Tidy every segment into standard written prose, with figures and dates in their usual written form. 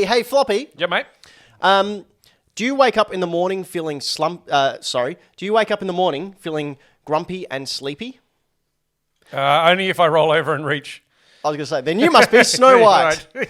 Hey, Floppy. Yeah, mate. Do you wake up in the morning feeling Do you wake up in the morning feeling grumpy and sleepy? Only if I roll over and reach. I was going to say, then you must be Snow White. Right.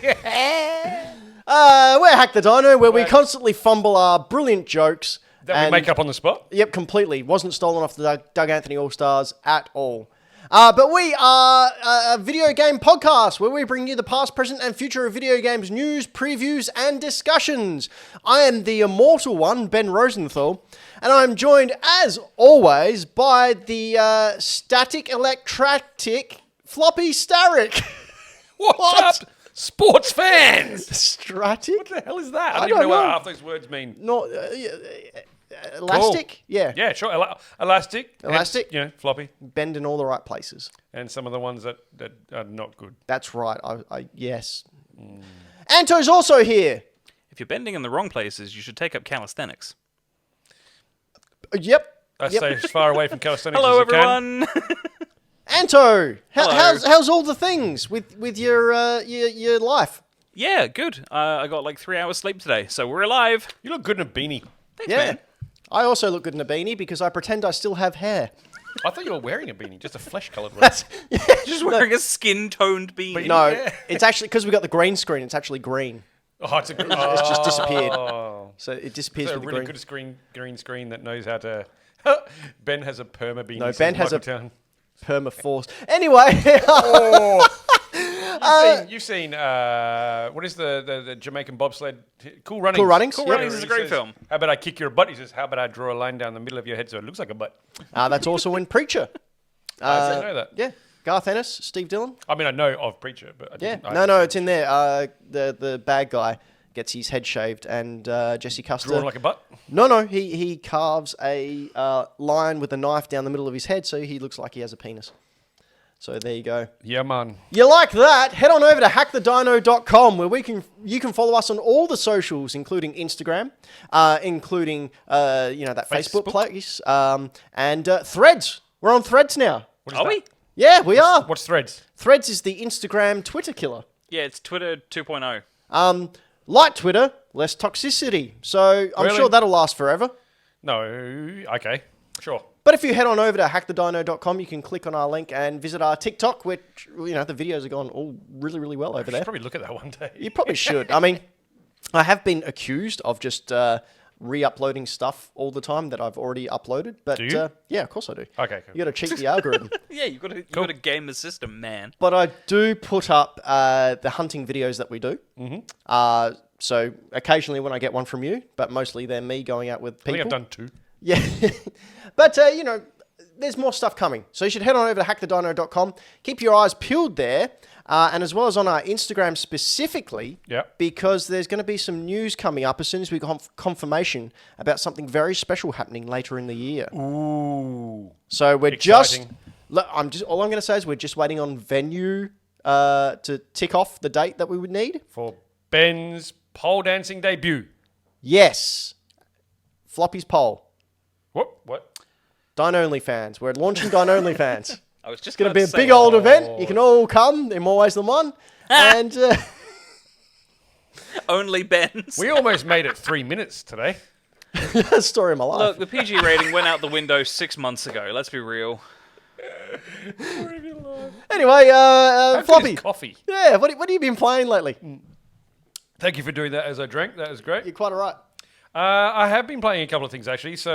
We're Hack the Dino, where we constantly fumble our brilliant jokes. That we make up on the spot? Yep, completely. Wasn't stolen off the Doug Anthony All-Stars at all. But we are a video game podcast where we bring you the past, present, and future of video games news, previews, and discussions. I am the immortal one, Ben Rosenthal, and I'm joined, as always, by the static electratic Floppy Starrick. What's up, sports fans? Stratic? What the hell is that? I I don't even don't know what know. half those words mean. Not elastic? Cool. Yeah. Yeah, sure. Elastic. Elastic. Hence, floppy. Bend in all the right places. And some of the ones that are not good. That's right. Yes. Anto's also here. If you're bending in the wrong places, you should take up calisthenics. Yep. I stay as far away from calisthenics Hello, as I can. everyone. Anto, Hello. how's all the things with your life? Yeah, good. I got like 3 hours sleep today, so we're alive. You look good in a beanie. Thanks, Yeah. man. I also look good in a beanie because I pretend I still have hair. I thought you were wearing a beanie, just a flesh-coloured one. Just wearing a skin-toned beanie. No, Yeah. it's actually because we got the green screen. It's actually green. Oh, it's just disappeared. Oh. So it disappears It's a with the really green. good green screen that knows how to... Ben has a perma beanie. No, says Ben has a Michael Town. permafrost. Anyway, You've seen what is the Jamaican bobsled? Cool Runnings. Cool Runnings? Cool Yep. Runnings is a great He says, film. How about I kick your butt? He says, how about I draw a line down the middle of your head so it looks like a butt? that's also in Preacher. I didn't know that. Yeah, Garth Ennis, Steve Dillon. I mean, I know of Preacher, but I Yeah, didn't, no, it's in there. The bad guy gets his head shaved, and Jesse Custer. drawn like a butt. No, he carves a line with a knife down the middle of his head, so he looks like he has a penis. So there you go. Yeah, man. You like that? Head on over to hackthedino.com where you can follow us on all the socials, including Instagram, including that Facebook place, and Threads. We're on Threads now. What is Are that? we? Yeah, we are. What's Threads? Threads is the Instagram Twitter killer. Yeah, it's Twitter 2.0. Light Twitter, less toxicity. So I'm Really? sure that'll last forever. No. Okay. Sure. But if you head on over to hackthedino.com, you can click on our link and visit our TikTok, which, the videos are going all really, really well over I should there. probably look at that one day. You probably should. I mean, I have been accused of just re-uploading stuff all the time that I've already uploaded. But Do you? yeah, of course I do. Okay, cool. You got to cheat the algorithm. Yeah, you got to game the system, man. But I do put up the hunting videos that we do. Mm-hmm. So occasionally when I get one from you, but mostly they're me going out with I people. think I've done 2. Yeah. But, there's more stuff coming. So you should head on over to hackthedino.com. Keep your eyes peeled there. And as well as on our Instagram specifically. Yep. Because there's going to be some news coming up as soon as we got confirmation about something very special happening later in the year. Ooh. So we're Exciting. all I'm going to say is we're just waiting on venue to tick off the date that we would need. For Ben's pole dancing debut. Yes. Floppy's poll. What? Dino Only fans. We're launching Dino Only fans. I was just It's going to be a say, big old event. You can all come in more ways than one. And Only Ben's. We almost made it 3 minutes today. story of my life. Look, the PG rating went out the window 6 months ago. Let's be real. Anyway, Hopefully Floppy. it's coffee. Yeah, what have you been playing lately? Thank you for doing that as I drank. That was great. You're quite all right. I have been playing a couple of things actually. So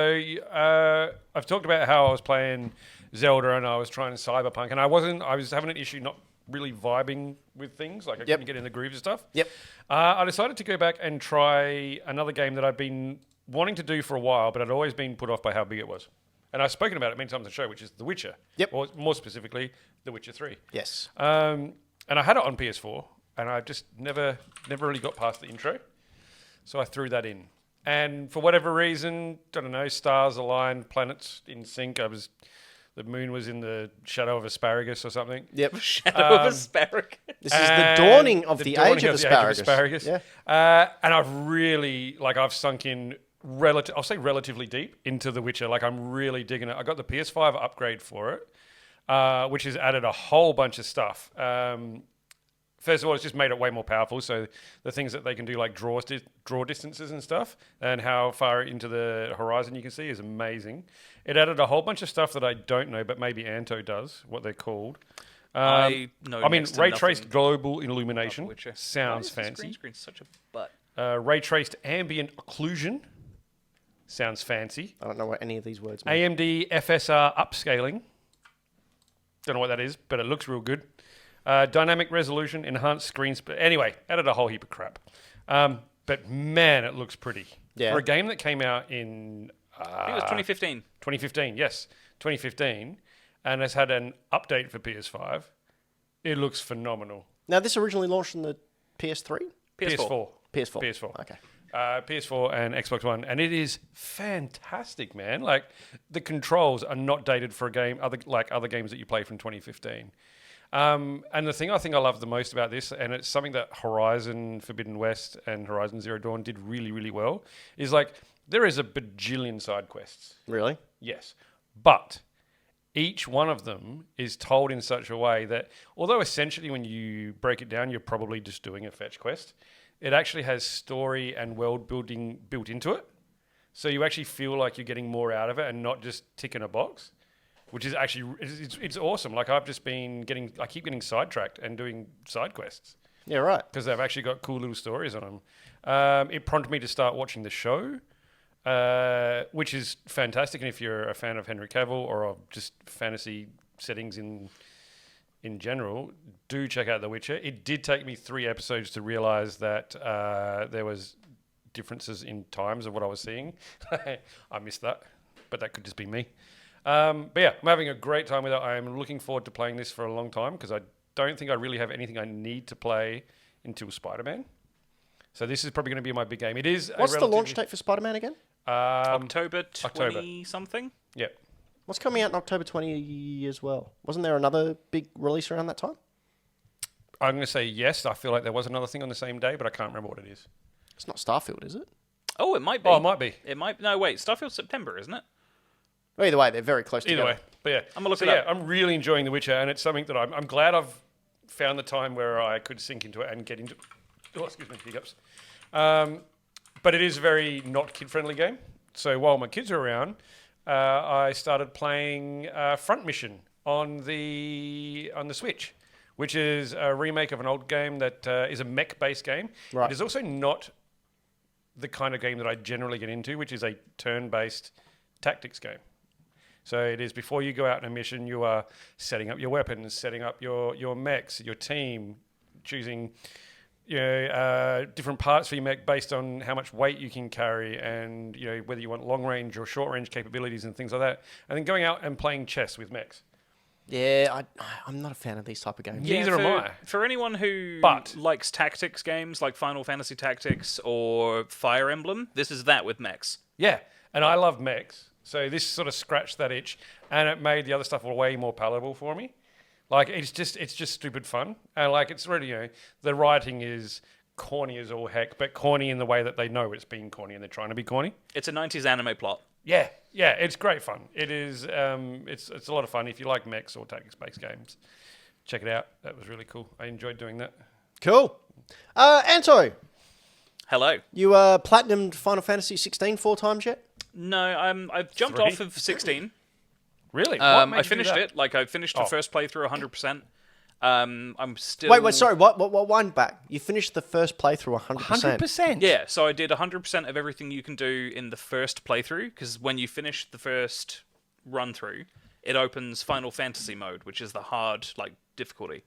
I've talked about how I was playing Zelda and I was trying Cyberpunk, and I was having an issue not really vibing with things. Like I couldn't get in the groove of stuff. Yep. I decided to go back and try another game that I've been wanting to do for a while, but I'd always been put off by how big it was. And I've spoken about it many times on the show, which is The Witcher. Yep. Or more specifically, The Witcher 3. Yes. And I had it on PS4, and I just never really got past the intro. So I threw that in. And for whatever reason, I don't know, stars aligned, planets in sync. The moon was in the shadow of asparagus or something. Yep. Shadow of asparagus. This is the dawning of the age of asparagus. asparagus. Yeah. And I've really, I've sunk in I'll say relatively deep into The Witcher. Like, I'm really digging it. I got the PS5 upgrade for it, which has added a whole bunch of stuff. First of all, it's just made it way more powerful. So the things that they can do, like draw distances and stuff, and how far into the horizon you can see is amazing. It added a whole bunch of stuff that I don't know, but maybe Anto does, what they're called. I know. I mean, next to ray nothing traced global about illumination Witcher. sounds Why is this fancy. green screen such a butt? Ray traced ambient occlusion sounds fancy. I don't know what any of these words mean. AMD FSR upscaling. Don't know what that is, but it looks real good. Dynamic resolution, enhanced screen speed. Anyway, added a whole heap of crap. But man, it looks pretty. Yeah. For a game that came out in I think it was 2015. 2015, yes, 2015, and has had an update for PS5, it looks phenomenal. Now, this originally launched on the PS3? PS4. PS4. PS4. Okay. PS4 and Xbox One, and it is fantastic, man. Like the controls are not dated for a game, other games that you play from 2015. And the thing I think I love the most about this, and it's something that Horizon Forbidden West and Horizon Zero Dawn did really, really well, is like there is a bajillion side quests. Really? Yes, but each one of them is told in such a way that, although essentially when you break it down, you're probably just doing a fetch quest, it actually has story and world building built into it. So you actually feel like you're getting more out of it and not just ticking a box, which is actually, it's awesome. Like I keep getting sidetracked and doing side quests Yeah, right. because they've actually got cool little stories on them. It prompted me to start watching the show, which is fantastic. And if you're a fan of Henry Cavill or of just fantasy settings in general, do check out The Witcher. It did take me 3 episodes to realize that there was differences in times of what I was seeing. I missed that, but that could just be me. But yeah, I'm having a great time with it. I'm looking forward to playing this for a long time because I don't think I really have anything I need to play until Spider-Man. So this is probably going to be my big game. It is. What's the launch date for Spider-Man again? October 20-something? Yeah. What's coming out in October 20 as well? Wasn't there another big release around that time? I'm going to say yes. I feel like there was another thing on the same day, but I can't remember what it is. It's not Starfield, is it? Oh, it might be. Oh, it might be. It might. No, wait. Starfield's September, isn't it? Well, either way, they're very close Either together. way, but yeah, I'm gonna look it up. I'm really enjoying The Witcher, and it's something that I'm glad I've found the time where I could sink into it and get into. Oh, excuse me, hiccups. But it is a very not kid-friendly game. So while my kids are around, I started playing Front Mission on the Switch, which is a remake of an old game that is a mech-based game. Right. It is also not the kind of game that I generally get into, which is a turn-based tactics game. So it is before you go out on a mission, you are setting up your weapons, setting up your mechs, your team, choosing different parts for your mech based on how much weight you can carry and whether you want long range or short range capabilities and things like that. And then going out and playing chess with mechs. Yeah, I'm not a fan of these type of games. Yeah. Neither am I. For anyone who But- likes tactics games like Final Fantasy Tactics or Fire Emblem, this is that with mechs. Yeah, and I love mechs. So this sort of scratched that itch, and it made the other stuff way more palatable for me. Like it's just stupid fun, and like it's really the writing is corny as all heck, but corny in the way that they know it's being corny and they're trying to be corny. It's a 90s anime plot. Yeah, it's great fun. It is. It's a lot of fun if you like mechs or tactics-based games. Check it out. That was really cool. I enjoyed doing that. Cool. Anto, Hello. you platinumed Final Fantasy 16 4 times yet? No, I've jumped 3? off of 16. Really? I finished it. Like I finished the Oh. first playthrough 100%. I'm still. Wait, sorry. What? Wind back. You finished the first playthrough 100%. 100%. Yeah, so I did 100% of everything you can do in the first playthrough, because when you finish the first run through, it opens Final Fantasy mode, which is the hard difficulty.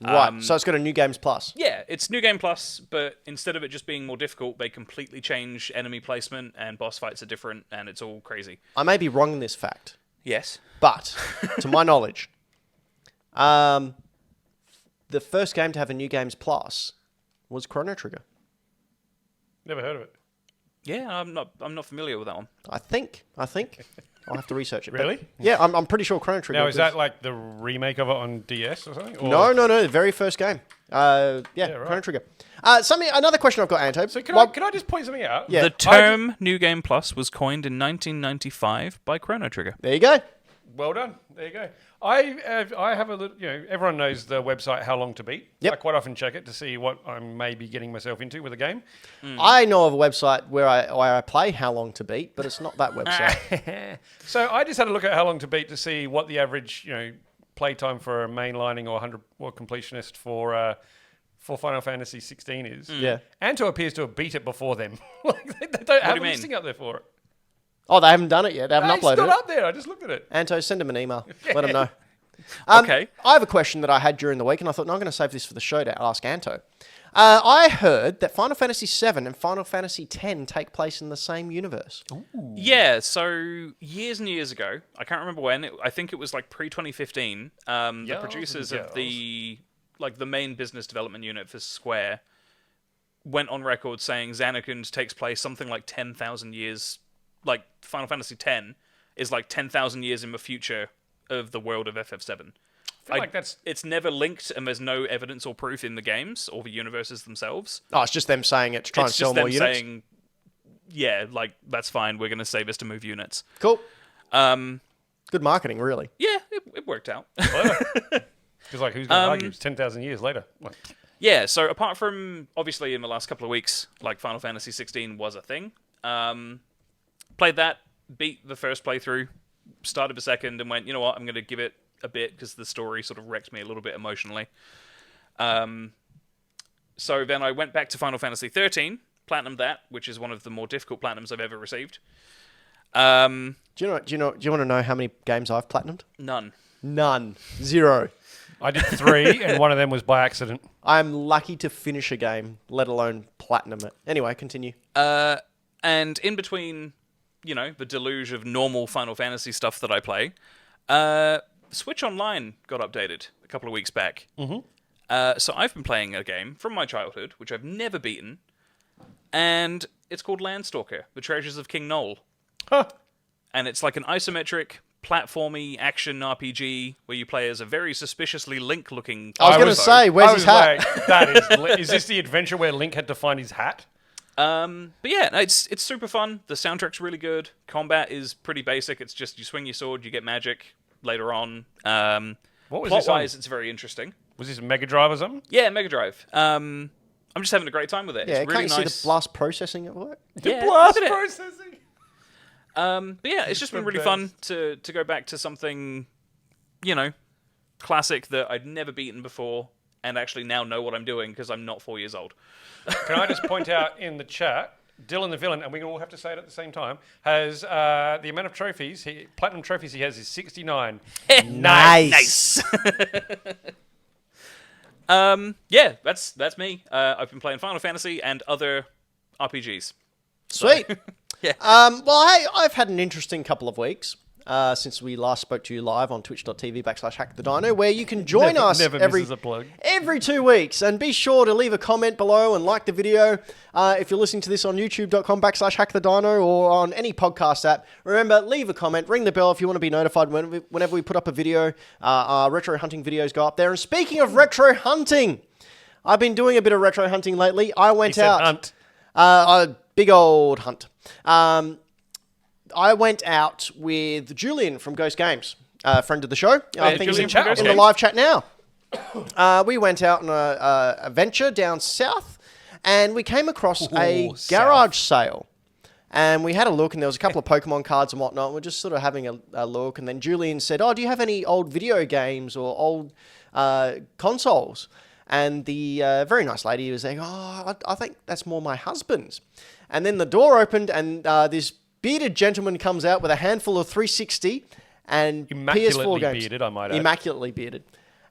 Right. So it's got a New Games Plus. Yeah, it's New Game Plus, but instead of it just being more difficult, they completely change enemy placement and boss fights are different, and it's all crazy. I may be wrong in this fact, Yes. but to my knowledge, the first game to have a New Games Plus was Chrono Trigger. Never heard of it. Yeah, I'm not familiar with that one. I think. I'll have to research it. but Really? yeah, I'm pretty sure Chrono Trigger. Now, is that like the remake of it on DS or something? Or? No, the very first game. right. Chrono Trigger. Another question I've got, Anto. So can I just point something out? Yeah. The term New Game Plus was coined in 1995 by Chrono Trigger. There you go. Well done. There you go. I have a little, everyone knows the website How Long to Beat. Yep. I quite often check it to see what I may be getting myself into with a game. I know of a website where I play How Long to Beat, but it's not that website. So I just had a look at How Long to Beat to see what the average, playtime for a mainlining or 100 or completionist for Final Fantasy 16 is. Yeah. Anto appears to have beat it before them. They don't have a mean? listing up there for it. Oh, they haven't done it yet. They haven't It's uploaded not it. up there. I just looked at it. Anto, send him an email. Let him know. Okay. I have a question that I had during the week, and I thought, no, I'm going to save this for the show to ask Anto. I heard that Final Fantasy 7 and Final Fantasy 10 take place in the same universe. Yeah, so years and years ago, I can't remember when, I think it was like pre-2015, the Girls producers and of the main business development unit for Square went on record saying Xanarkand takes place something like 10,000 years, like Final Fantasy X is like 10,000 years in the future of the world of FF7. I feel like that's... It's never linked, and there's no evidence or proof in the games or the universes themselves. Oh, it's just them saying it to try and sell more units? Saying, yeah, like, that's fine, we're going to save this to move units. Cool. Good marketing, really. Yeah, it worked out. Because, like, who's going to argue? It's 10,000 years later. Like, Yeah, so apart from, obviously, in the last couple of weeks, like, Final Fantasy 16 was a thing. Played that, beat the first playthrough, started the second, and went, you know what, I'm going to give it a bit, because the story sort of wrecked me a little bit emotionally. So then I went back to Final Fantasy 13, platinumed that, which is one of the more difficult platinums I've ever received. Do you want to know how many games I've platinumed? None. 0. I did 3, and one of them was by accident. I'm lucky to finish a game, let alone platinum it. Anyway, continue. And in between, the deluge of normal Final Fantasy stuff that I play, Switch Online got updated a couple of weeks back. Mm-hmm. So I've been playing a game from my childhood, which I've never beaten, and it's called Landstalker: The Treasures of King Noel. Huh. And it's like an isometric, platformy action RPG where you play as a very suspiciously Link-looking... I was going to say, where's his hat? Is this the adventure where Link had to find his hat? But yeah, no, it's super fun. The soundtrack's really good. Combat is pretty basic. It's just you swing your sword, you get magic later on. What was this on? Plot-wise, it's very interesting. Was this a Mega Drive or something? Yeah, Mega Drive. I'm just having a great time with it. Yeah, it's really can't you nice. see the blast processing at work? Yeah, Blast look at it. processing! But yeah, it's just been really fun to go back to something, classic that I'd never beaten before, and actually now know what I'm doing because I'm not 4 years old. Can I just point out in the chat, Dylan the Villain, and we all have to say it at the same time, has the amount of trophies, platinum trophies he has is 69. Nice. Yeah, that's me. I've been playing Final Fantasy and other RPGs. Sweet. Yeah. Well, hey, I've had an interesting couple of weeks since we last spoke to you live on twitch.tv/Hack The Dino, where you can join us Never misses a plug. every 2 weeks. And be sure to leave a comment below and like the video. If you're listening to this on youtube.com/Hack The Dino or on any podcast app, remember, leave a comment, ring the bell if you want to be notified whenever we put up a video. Our retro hunting videos go up there. And speaking of retro hunting, I've been doing a bit of retro hunting lately. I went out. Hunt. A big old hunt. I went out with Julian from Ghost Games, a friend of the show. I think he's in Julian from the live chat now. We went out on a venture down south, and we came across a garage sale. And we had a look, and there was a couple of Pokemon cards and whatnot. We're just sort of having a look, and then Julian said, "Oh, do you have any old video games or old consoles?" And the very nice lady was saying, "Oh, I think that's more my husband's." And then the door opened, and this bearded gentleman comes out with a handful of 360 and PS4 games. Bearded, I might add. Immaculately bearded.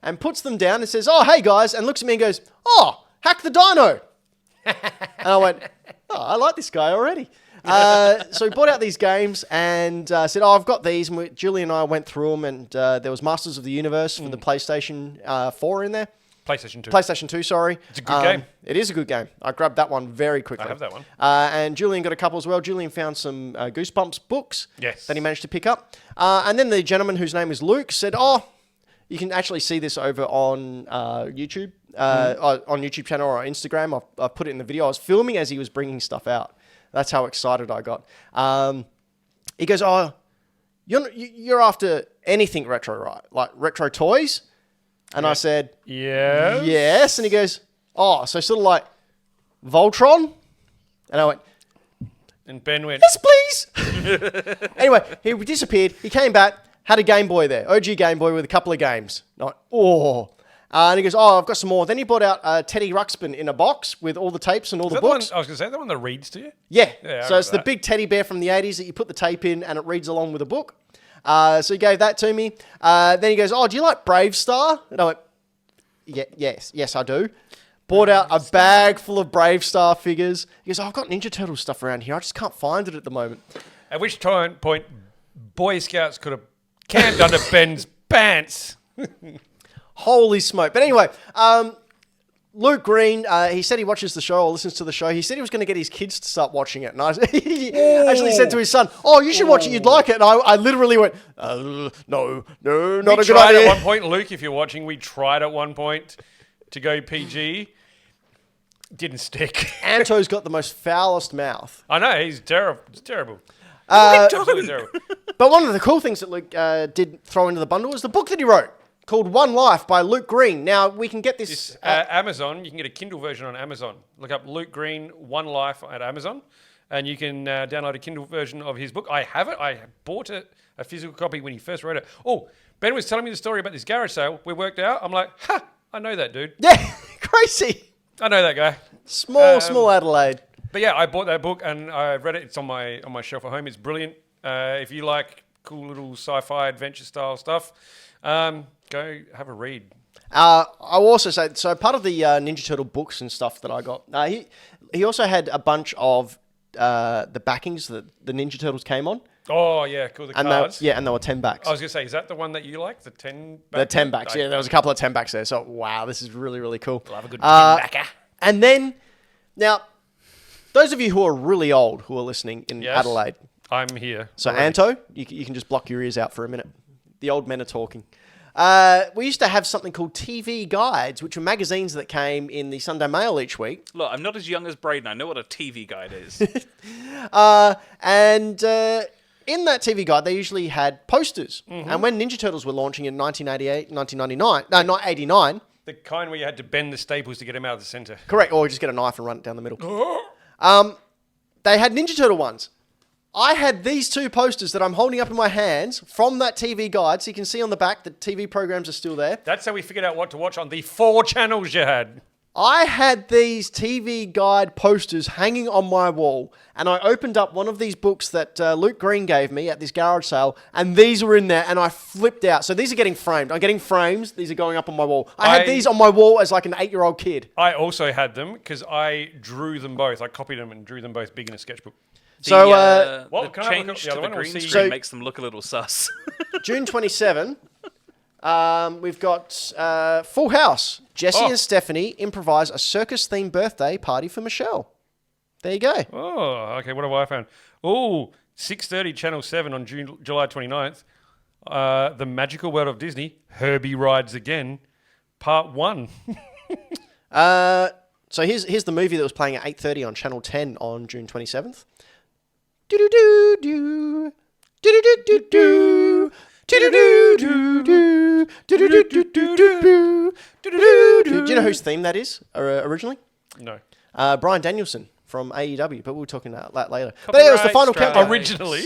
And puts them down and says, "Oh, hey guys," and looks at me and goes, "Oh, Hack the Dino." And I went, "Oh, I like this guy already." So he brought out these games and said, "Oh, I've got these." And Julie and I went through them, and there was Masters of the Universe for the PlayStation 4 in there. PlayStation 2. PlayStation 2, sorry. It's a good game. It is a good game. I grabbed that one very quickly. I have that one. And Julian got a couple as well. Julian found some Goosebumps books Yes. that he managed to pick up. And then the gentleman whose name is Luke said, "Oh, you can actually see this over on YouTube, on YouTube channel or on Instagram. I've put it in the video. I was filming as he was bringing stuff out. That's how excited I got." He goes, "Oh, you're after anything retro, right? Like retro toys? And I said, Yes. yes. And he goes, oh, so sort of like Voltron? And I went, And Ben went, yes, please. Anyway, he disappeared. He came back, had a Game Boy there, OG Game Boy with a couple of games. Like, oh. And he goes, oh, I've got some more. Then he brought out Teddy Ruxpin in a box with all the tapes and all the books. I was going to say, that one that reads to you? Yeah. Yeah, I So it's remember the that. big teddy bear from the 80s that you put the tape in and it reads along with a book. So he gave that to me. Then he goes, oh, do you like Brave Star? And I went, yes, I do. Bought out a bag full of Brave Star figures. He goes, oh, I've got Ninja Turtle stuff around here. I just can't find it at the moment. At which point, Boy Scouts could have camped under Ben's pants. Holy smoke. But anyway, Luke Green, he said he watches the show or listens to the show. He said he was going to get his kids to start watching it. And he actually said to his son, oh, you should watch it. You'd like it. And I literally went, no, not a good Tried idea. at one point, Luke, if you're watching, we tried at one point to go PG. Didn't stick. Anto's got the most foulest mouth. I know, he's terrible. It's terrible. Uh, Absolutely terrible. But one of the cool things that Luke did throw into the bundle is the book that he wrote called One Life by Luke Green. Now, we can get this... Amazon, you can get a Kindle version on Amazon. Look up Luke Green, One Life at Amazon, and you can download a Kindle version of his book. I have it. I bought it, a physical copy when he first wrote it. Oh, Ben was telling me the story about this garage sale. We worked out. I'm like, I know that dude. Yeah, crazy. I know that guy. Small Adelaide. But yeah, I bought that book and I read it. It's on my shelf at home. It's brilliant. If you like cool little sci-fi adventure style stuff, go have a read. I'll also say, so part of the Ninja Turtle books and stuff that I got, he also had a bunch of the backings that the Ninja Turtles came on. Oh yeah, cool. The And cards. and they were 10 backs. I was gonna say, is that the one that you like? The 10. The 10 backs, yeah. There was a couple of 10 backs there. So, wow, this is really, really cool. Love a good 10-backer. And then, now, those of you who are really old who are listening in Yes. Adelaide. I'm here. So, already. Anto, you can just block your ears out for a minute. The old men are talking. We used to have something called TV guides, which were magazines that came in the Sunday Mail each week. Look, I'm not as young as Braden. I know what a TV guide is. In that TV guide, they usually had posters. And when Ninja Turtles were launching in 1988, 1999, no, not 89, The kind where you had to bend the staples to get them out of the center. correct, or just get a knife and run it down the middle. They had Ninja Turtle ones. I had these two posters that I'm holding up in my hands from that TV guide, so you can see on the back the TV programs are still there. That's how we figured out what to watch on the 4 channels you had. I had these TV guide posters hanging on my wall, and I opened up one of these books that Luke Green gave me at this garage sale, and these were in there, and I flipped out. So these are getting framed. I'm getting frames. These are going up on my wall. I had these on my wall as like an 8-year-old kid. I also had them because I drew them both. I copied them and drew them both big in a sketchbook. So, Well, the can I have a look at change the to other the one? We'll green see. screen So- makes them look a little sus. June 27, we've got Full House. Jesse Oh. and Stephanie improvise a circus-themed birthday party for Michelle. There you go. Oh, okay. What have I found? Oh, 6:30 Channel 7 on July 29th. The Magical World of Disney. Herbie Rides Again. Part 1. So here's the movie that was playing at 8:30 on Channel 10 on June 27th. Do-do-do-do. Do-do-do-do-do. Do-do-do-do-do. Do-do-do-do-do. Do-do-do-do. Do you know whose theme that is originally? No. Brian Danielson from AEW, but we'll talk about that later. But anyway, it was the final Copyright countdown. Originally.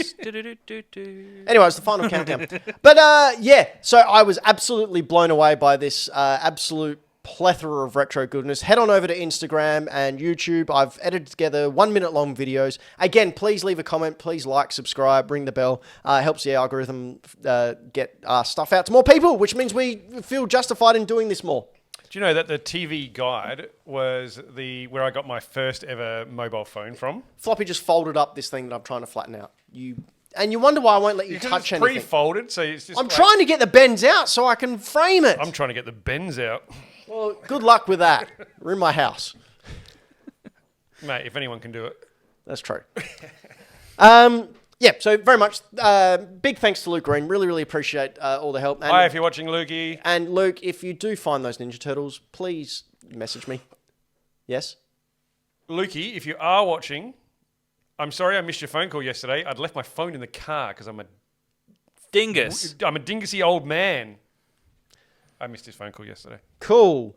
Anyway, it's the final countdown. But yeah, so I was absolutely blown away by this absolute plethora of retro goodness. Head on over to Instagram and YouTube. I've edited together 1 minute long videos. Again, please leave a comment. Please like, subscribe, ring the bell. Helps the algorithm get our stuff out to more people, which means we feel justified in doing this more. Do you know that the TV guide was where I got my first ever mobile phone from? Floppy just folded up this thing that I'm trying to flatten out. And you wonder why I won't let you Because touch it's anything. pre-folded, so it's just I'm trying to get the bends out so I can frame it. I'm trying to get the bends out. Well, good luck with that. We're in my house. Mate, if anyone can do it. That's true. Yeah, so very much big thanks to Luke Green. Really, really appreciate all the help. And, Hi, if you're watching, Lukey. and Luke, if you do find those Ninja Turtles, please message me. Yes? Lukey, if you are watching, I'm sorry I missed your phone call yesterday. I'd left my phone in the car because I'm a Dingus. I'm a dingusy old man. I missed his phone call yesterday. Cool.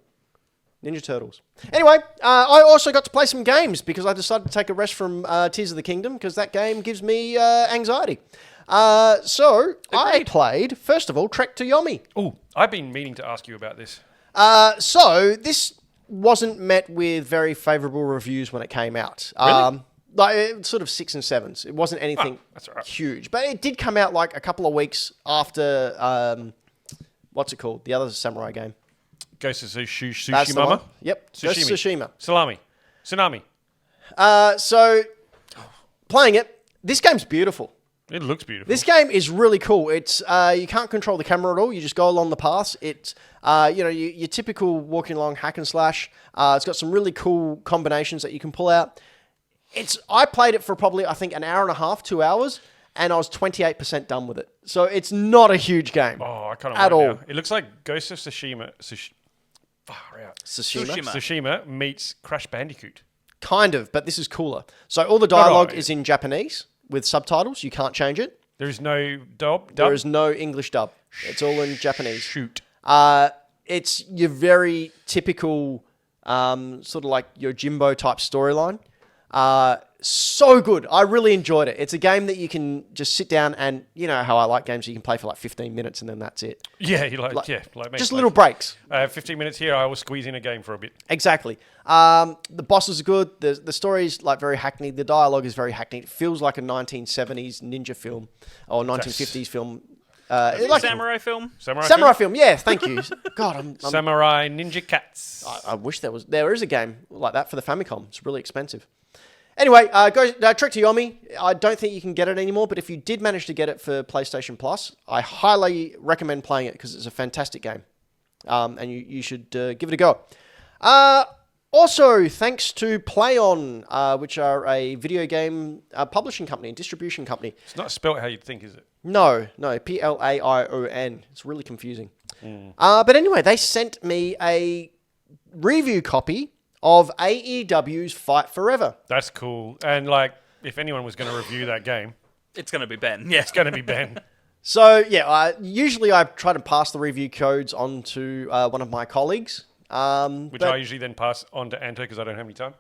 Ninja Turtles. Anyway, I also got to play some games because I decided to take a rest from Tears of the Kingdom because that game gives me anxiety. So I played, first of all, Trek to Yomi. Oh, I've been meaning to ask you about this. So this wasn't met with very favourable reviews when it came out. Really? Like sort of 6 and 7s. It wasn't anything that's all right. huge, but it did come out like a couple of weeks after what's it called? The other samurai game. Ghost of Sushi That's the Mama? one. Yep. Ghost of Tsushima. Salami. Tsunami. So playing it, this game's beautiful. It looks beautiful. This game is really cool. It's you can't control the camera at all. You just go along the paths. It's your typical walking along hack and slash. It's got some really cool combinations that you can pull out. I played it for probably I think an hour and a half, 2 hours, and I was 28% done with it. So it's not a huge game. Oh, I kind of at all. now. It looks like Ghost of Tsushima. Far out. Tsushima meets Crash Bandicoot. Kind of, but this is cooler. So all the dialogue is in Japanese with subtitles. You can't change it. There is no dub? There is no English dub. It's all in Japanese. Shoot. It's your very typical sort of like your Jimbo type storyline. So good. I really enjoyed it. It's a game that you can just sit down and, you know how I like games you can play for like 15 minutes and then that's it. Yeah, like me. Just little breaks. 15 minutes here, I will squeeze in a game for a bit. Exactly. The bosses are good. The story's like very hackneyed. The dialogue is very hackneyed. It feels like a 1970s ninja film or 1950s film. Like samurai film? Samurai film, yeah, thank you. God, I'm Samurai Ninja Cats. I wish there is a game like that for the Famicom. It's really expensive. Anyway, Trek to Yomi. I don't think you can get it anymore, but if you did manage to get it for PlayStation Plus, I highly recommend playing it because it's a fantastic game. And you should give it a go. Also, thanks to PlayOn, which are a video game publishing company and distribution company. It's not spelled how you'd think, is it? No, PLAION. It's really confusing. But anyway, they sent me a review copy of AEW's Fight Forever. That's cool. And like, if anyone was going to review that game, it's going to be Ben. Yeah, it's going to be Ben. So yeah, usually I try to pass the review codes on to one of my colleagues. Which I usually then pass on to Anto because I don't have any time.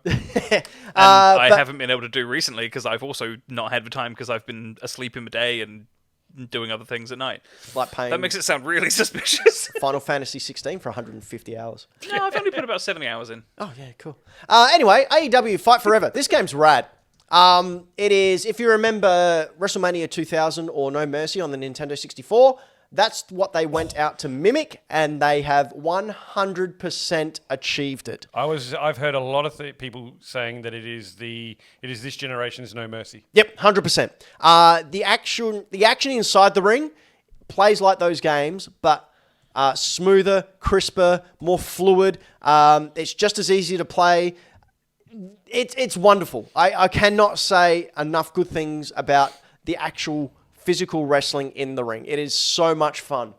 I haven't been able to do recently because I've also not had the time because I've been asleep in the day and doing other things at night. Like paying that makes it sound really suspicious. Final Fantasy 16 for 150 hours. No, I've only put about 70 hours in. Oh, yeah, cool. Anyway, AEW Fight Forever. This game's rad. It is, if you remember WrestleMania 2000 or No Mercy on the Nintendo 64, that's what they went out to mimic, and they have 100% achieved it. I've heard a lot of people saying that it is this generation's No Mercy. Yep, 100%. The action inside the ring plays like those games, but smoother, crisper, more fluid. It's just as easy to play. It's wonderful. I cannot say enough good things about the actual physical wrestling in the ring. It is so much fun.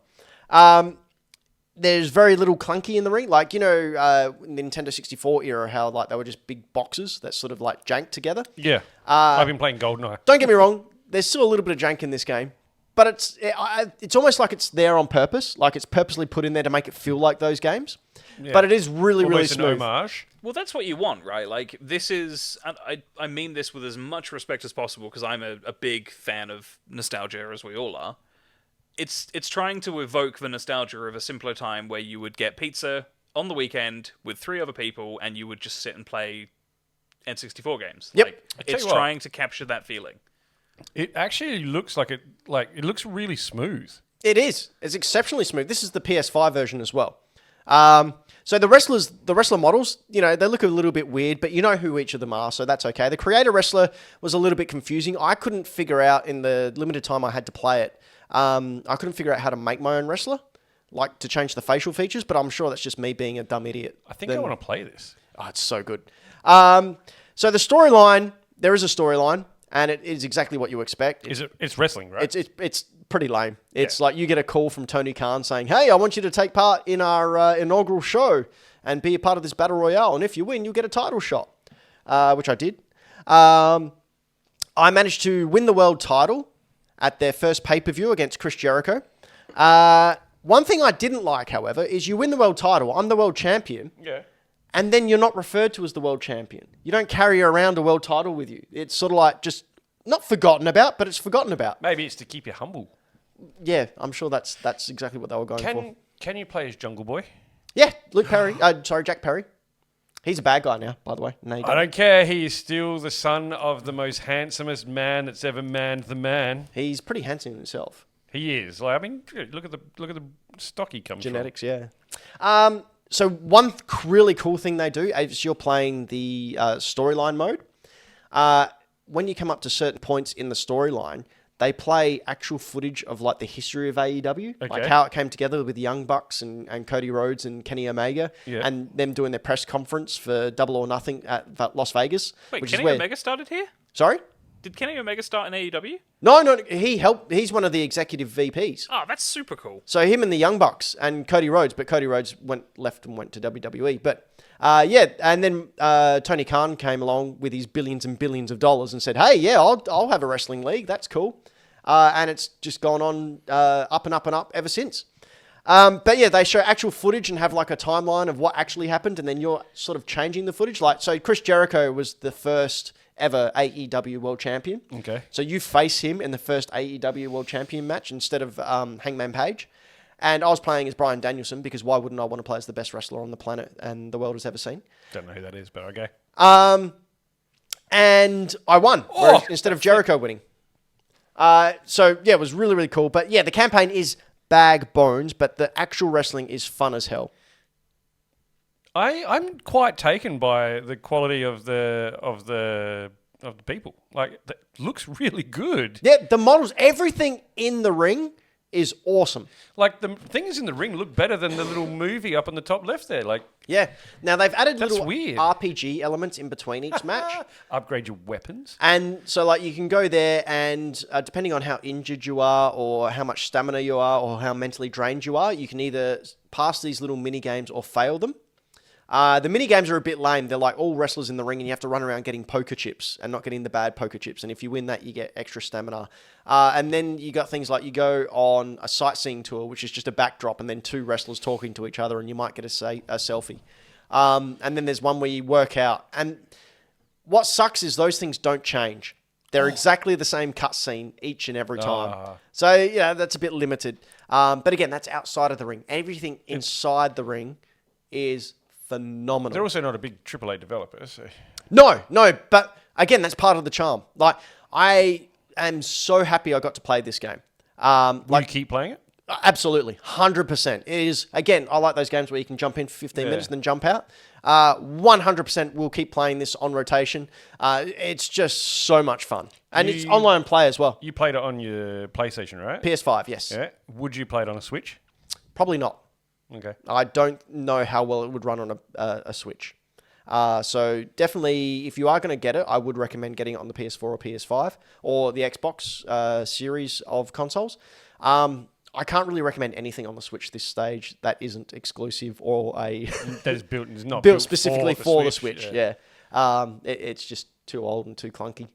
There's very little clunky in the ring. Like, Nintendo 64 era, how like they were just big boxes that sort of like janked together. Yeah. I've been playing GoldenEye. Don't get me wrong. There's still a little bit of jank in this game. But it's almost like it's there on purpose. Like it's purposely put in there to make it feel like those games. Yeah. But it is really, really smooth. An homage. Well, that's what you want, right? Like, this is... I mean this with as much respect as possible, because I'm a big fan of nostalgia, as we all are. It's trying to evoke the nostalgia of a simpler time where you would get pizza on the weekend with 3 other people, and you would just sit and play N64 games. Yep. Like, it's trying to capture that feeling. It actually looks it looks really smooth. It is. It's exceptionally smooth. This is the PS5 version as well. So the wrestler models, they look a little bit weird, but you know who each of them are, so that's okay. The creator wrestler was a little bit confusing. I couldn't figure out in the limited time I had to play it. I couldn't figure out how to make my own wrestler, like to change the facial features, but I'm sure that's just me being a dumb idiot. I think I want to play this. Oh, it's so good. So the storyline, there is a storyline, and it is exactly what you expect. It's wrestling, right? It's pretty lame. It's like you get a call from Tony Khan saying, "Hey, I want you to take part in our inaugural show and be a part of this battle royale. And if you win, you'll get a title shot," which I did. I managed to win the world title, at their first pay-per-view against Chris Jericho. One thing I didn't like, however, is you win the world title. I'm the world champion. Yeah. And then you're not referred to as the world champion. You don't carry around a world title with you. It's sort of like just not forgotten about, but it's forgotten about. Maybe it's to keep you humble. Yeah, I'm sure that's exactly what they were going for. Can you play as Jungle Boy? Yeah, Luke Perry. Jack Perry. He's a bad guy now, by the way. No, I don't care. He is still the son of the most handsomest man that's ever manned the man. He's pretty handsome himself. He is. Like, I mean, look at the stock he comes Genetics, yeah. So one really cool thing they do is you're playing the storyline mode. When you come up to certain points in the storyline, they play actual footage of like the history of AEW, like how it came together with the Young Bucks and Cody Rhodes and Kenny Omega, and them doing their press conference for Double or Nothing at Las Vegas. Wait, Kenny Omega started here? Sorry? Did Kenny Omega start in AEW? No, he helped. He's one of the executive VPs. Oh, that's super cool. So him and the Young Bucks and Cody Rhodes, but Cody Rhodes left and went to WWE. But and then Tony Khan came along with his billions and billions of dollars and said, "Hey, yeah, I'll have a wrestling league. That's cool." And it's just gone on up and up and up ever since. But yeah, they show actual footage and have like a timeline of what actually happened, and then you're sort of changing the footage. Like, so Chris Jericho was the first ever AEW World Champion. Okay. So you face him in the first AEW World Champion match instead of Hangman Page. And I was playing as Bryan Danielson because why wouldn't I want to play as the best wrestler on the planet and the world has ever seen? Don't know who that is, but okay. And I won instead of Jericho winning. So yeah, it was really, really cool. But yeah, the campaign is bag bones, but the actual wrestling is fun as hell. I'm quite taken by the quality of the people. Like, that looks really good. Yeah, the models, everything in the ring is awesome. Like, the things in the ring look better than the little movie up on the top left there. Like, yeah. Now they've added little weird. RPG elements in between each match. Upgrade your weapons. And so like you can go there and depending on how injured you are or how much stamina you are or how mentally drained you are, you can either pass these little mini games or fail them. The mini games are a bit lame. They're like all wrestlers in the ring and you have to run around getting poker chips and not getting the bad poker chips. And if you win that, you get extra stamina. And then you got things like you go on a sightseeing tour, which is just a backdrop and then two wrestlers talking to each other and you might get a selfie. And then there's one where you work out. And what sucks is those things don't change. They're exactly the same cutscene each and every time. So, yeah, that's a bit limited. But again, that's outside of the ring. Everything inside the ring is phenomenal. They're also not a big AAA developer, so... No, but again, that's part of the charm. Like, I am so happy I got to play this game. Will you keep playing it? Absolutely, 100%. It is, again, I like those games where you can jump in for 15 minutes and then jump out. 100% we'll keep playing this on rotation. It's just so much fun. And it's online play as well. You played it on your PlayStation, right? PS5, yes. Yeah. Would you play it on a Switch? Probably not. Okay. I don't know how well it would run on a Switch. So definitely, if you are going to get it, I would recommend getting it on the PS4 or PS5 or the Xbox series of consoles. I can't really recommend anything on the Switch this stage that isn't exclusive or that is not built specifically for the Switch. Yeah. It's just too old and too clunky.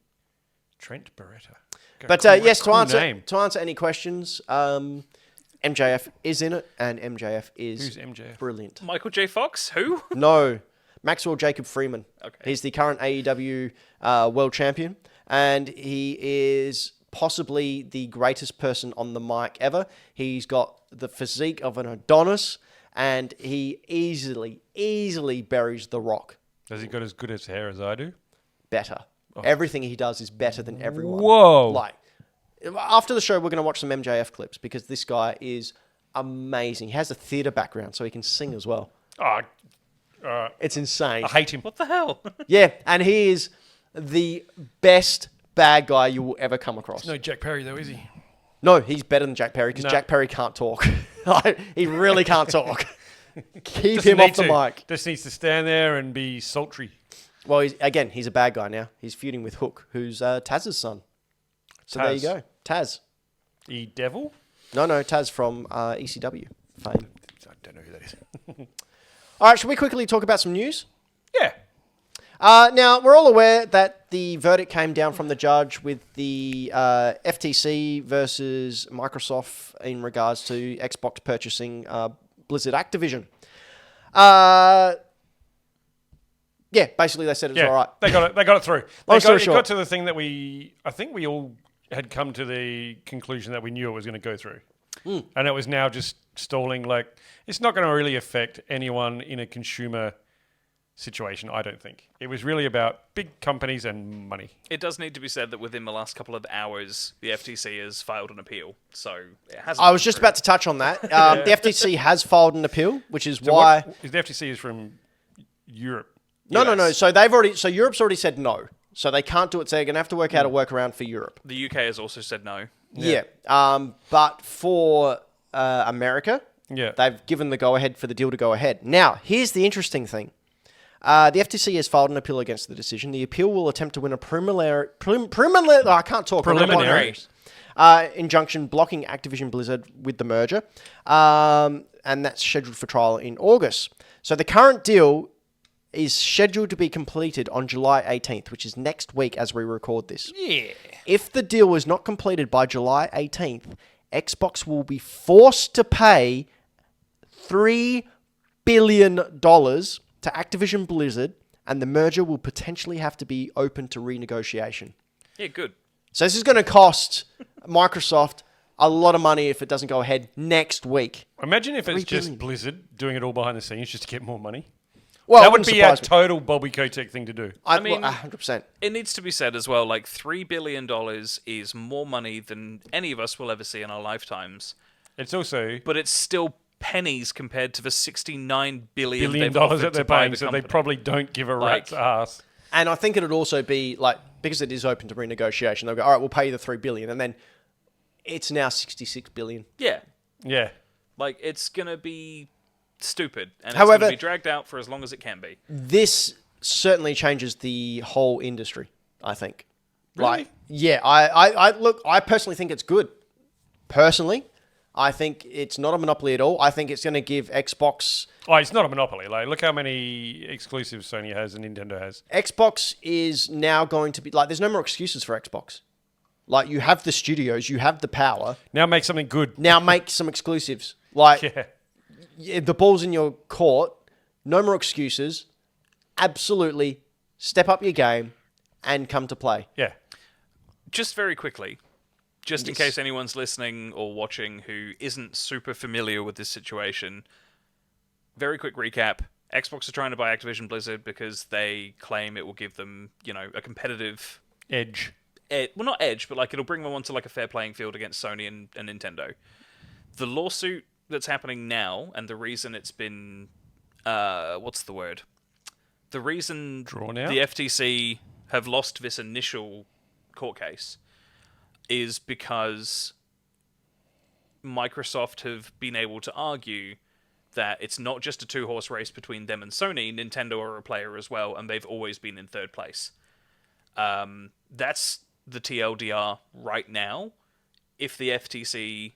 Trent Beretta. But yes, to answer any questions, MJF is in it, and MJF is Who's MJF? Brilliant. Michael J. Fox? Who? No, Maxwell Jacob Freeman. Okay. He's the current AEW World Champion, and he is possibly the greatest person on the mic ever. He's got the physique of an Adonis, and he easily buries The Rock. Has he got as good as hair as I do? Better. Oh. Everything he does is better than everyone. Whoa. Like, after the show, we're going to watch some MJF clips because this guy is amazing. He has a theatre background, so he can sing as well. It's insane. I hate him. What the hell? Yeah, and he is the best bad guy you will ever come across. No Jack Perry, though, is he? No, he's better than Jack Perry because Jack Perry can't talk. He really can't talk. Keep him off the mic. Just needs to stand there and be sultry. Well, he's a bad guy now. He's feuding with Hook, who's Taz's son. So there you go. Taz. E-Devil? No, Taz from ECW fame. I don't know who that is. All right, should we quickly talk about some news? Yeah. Now, we're all aware that the verdict came down from the judge with the FTC versus Microsoft in regards to Xbox purchasing Blizzard Activision. Yeah, basically they said it was all right. They got it through. It got to the thing that I think we all had come to the conclusion that we knew it was going to go through. And it was now just stalling. Like, it's not going to really affect anyone in a consumer situation, I don't think. It was really about big companies and money. It does need to be said that within the last couple of hours, the FTC has filed an appeal. So it hasn't. I was just about to touch on that. The FTC has filed an appeal, which is why... The FTC is from Europe. No. So Europe's already said no. So they can't do it. So they're going to have to work out a workaround for Europe. The UK has also said no. Yeah. But for America, they've given the go-ahead for the deal to go ahead. Now, here's the interesting thing. The FTC has filed an appeal against the decision. The appeal will attempt to win a preliminary injunction blocking Activision Blizzard with the merger. And that's scheduled for trial in August. So the current deal is scheduled to be completed on July 18th, which is next week as we record this. Yeah. If the deal is not completed by July 18th, Xbox will be forced to pay $3 billion to Activision Blizzard, and the merger will potentially have to be open to renegotiation. Yeah, good. So this is going to cost Microsoft a lot of money if it doesn't go ahead next week. Imagine if it's just Blizzard doing it all behind the scenes just to get more money. Well, that would be a total Bobby Kotick thing to do. I mean, 100%. It needs to be said as well, like $3 billion is more money than any of us will ever see in our lifetimes. It's also... But it's still pennies compared to the $69 billion that they're paying, so they probably don't give a rat's ass. And I think it would also be, like, because it is open to renegotiation, they'll go, all right, we'll pay you the $3 billion, and then it's now $66 billion. Yeah. Yeah. Like, it's going to be... stupid, and However, it's going to be dragged out for as long as it can be. This certainly changes the whole industry, I think. Really? Like, yeah, I personally think it's good. Personally, I think it's not a monopoly at all. I think it's going to give Xbox... Oh, it's not a monopoly. Like, look how many exclusives Sony has and Nintendo has. Xbox is now going to be... Like, there's no more excuses for Xbox. Like, you have the studios, you have the power. Now make something good. Now make some exclusives. Like... Yeah. The ball's in your court. No more excuses. Absolutely step up your game and come to play. Yeah. Just very quickly, just in case anyone's listening or watching who isn't super familiar with this situation, very quick recap. Xbox are trying to buy Activision Blizzard because they claim it will give them, a competitive... edge. Well, not edge, but like it'll bring them onto like a fair playing field against Sony and Nintendo. The lawsuit that's happening now, and the reason it's been, what's the word? The reason Drawn out? the FTC have lost this initial court case is because Microsoft have been able to argue that it's not just a two-horse race between them and Sony. Nintendo are a player as well, and they've always been in third place. That's the TLDR right now. If the FTC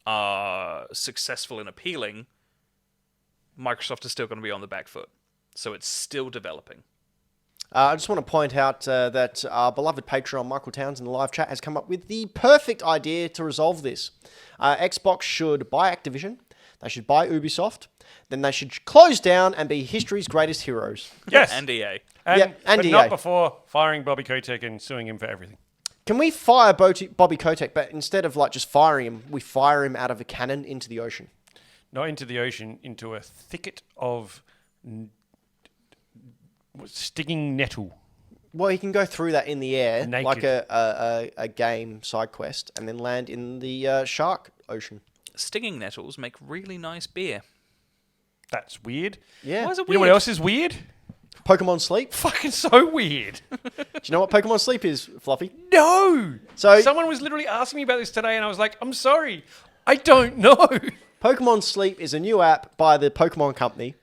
are successful in appealing, Microsoft is still going to be on the back foot. So it's still developing. I just want to point out that our beloved Patreon, Michael Towns, in the live chat has come up with the perfect idea to resolve this. Xbox should buy Activision, they should buy Ubisoft, then they should close down and be history's greatest heroes. Yes. And EA. And but EA. not before firing Bobby Kotick and suing him for everything. Can we fire Bobby Kotick, but instead of like just firing him, we fire him out of a cannon into the ocean? Not into the ocean, into a thicket of stinging nettle. Well, he can go through that in the air, Naked. like a game side quest, and then land in the shark ocean. Stinging nettles make really nice beer. That's weird. Yeah. Why is it You know weird? what else is weird? Pokemon Sleep. Fucking so weird. Do you know what Pokemon Sleep is, Fluffy? No. So someone was literally asking me about this today, and I was like, I'm sorry, I don't know. Pokemon Sleep is a new app by the Pokemon Company.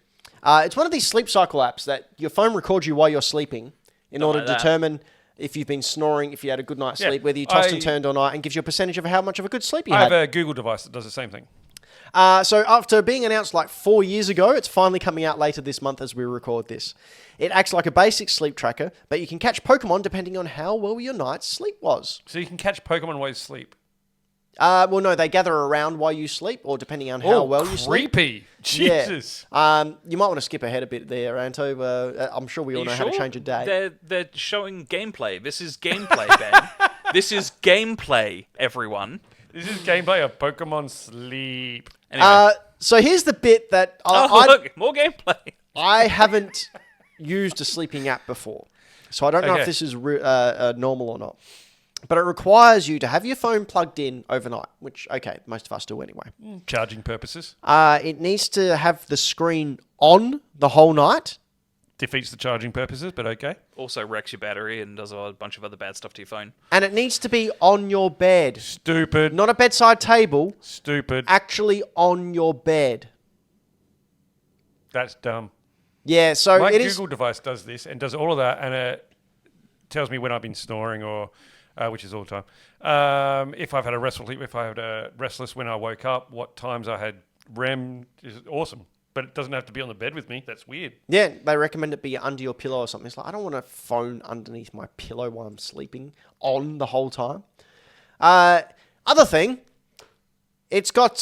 It's one of these sleep cycle apps that your phone records you while you're sleeping in order to determine if you've been snoring, if you had a good night's sleep, whether you tossed and turned all night, and gives you a percentage of how much of a good sleep you I had. have a Google device that does the same thing. So after being announced like 4 years ago, it's finally coming out later this month as we record this. It acts like a basic sleep tracker, but you can catch Pokemon depending on how well your night's sleep was. So you can catch Pokemon while you sleep. Well, no, they gather around while you sleep, or depending on how well you sleep. Creepy. Jesus. Yeah. You might want to skip ahead a bit there, Anto. I'm sure we all Are you know how to sure? change a day. They're showing gameplay. This is gameplay, Ben. This is gameplay, everyone. This is gameplay of Pokemon Sleep. Anyway. So here's the bit that Look, more gameplay. I haven't used a sleeping app before, so I don't know Okay. if this is normal or not. But it requires you to have your phone plugged in overnight, which, okay, most of us do anyway. Charging purposes. It needs to have the screen on the whole night. Defeats the charging purposes, but okay. Also wrecks your battery and does a bunch of other bad stuff to your phone. And it needs to be on your bed. Stupid. Not a bedside table, Stupid. actually on your bed. That's dumb. Yeah, so My it Google is... device does this and does all of that, and it tells me when I've been snoring or... which is all the time. If I've had a restful sleep, if I had a restless when I woke up, what times I had REM is awesome. But it doesn't have to be on the bed with me. That's weird. Yeah, they recommend it be under your pillow or something. It's like, I don't want a phone underneath my pillow while I'm sleeping on the whole time. Other thing, it's got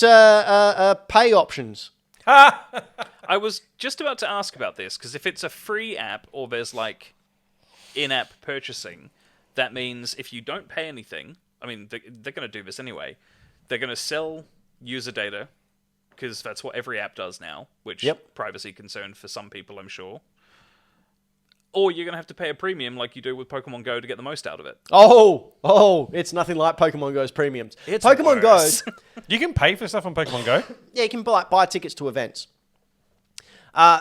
pay options. I was just about to ask about this, because if it's a free app or there's like in-app purchasing, that means if you don't pay anything, I mean, they're going to do this anyway, they're going to sell user data, because that's what every app does now, which privacy concern for some people, I'm sure. Or you're going to have to pay a premium like you do with Pokemon Go to get the most out of it. Oh, it's nothing like Pokemon Go's premiums. It's Pokemon worse. Go, You can pay for stuff on Pokemon Go. yeah, you can buy tickets to events.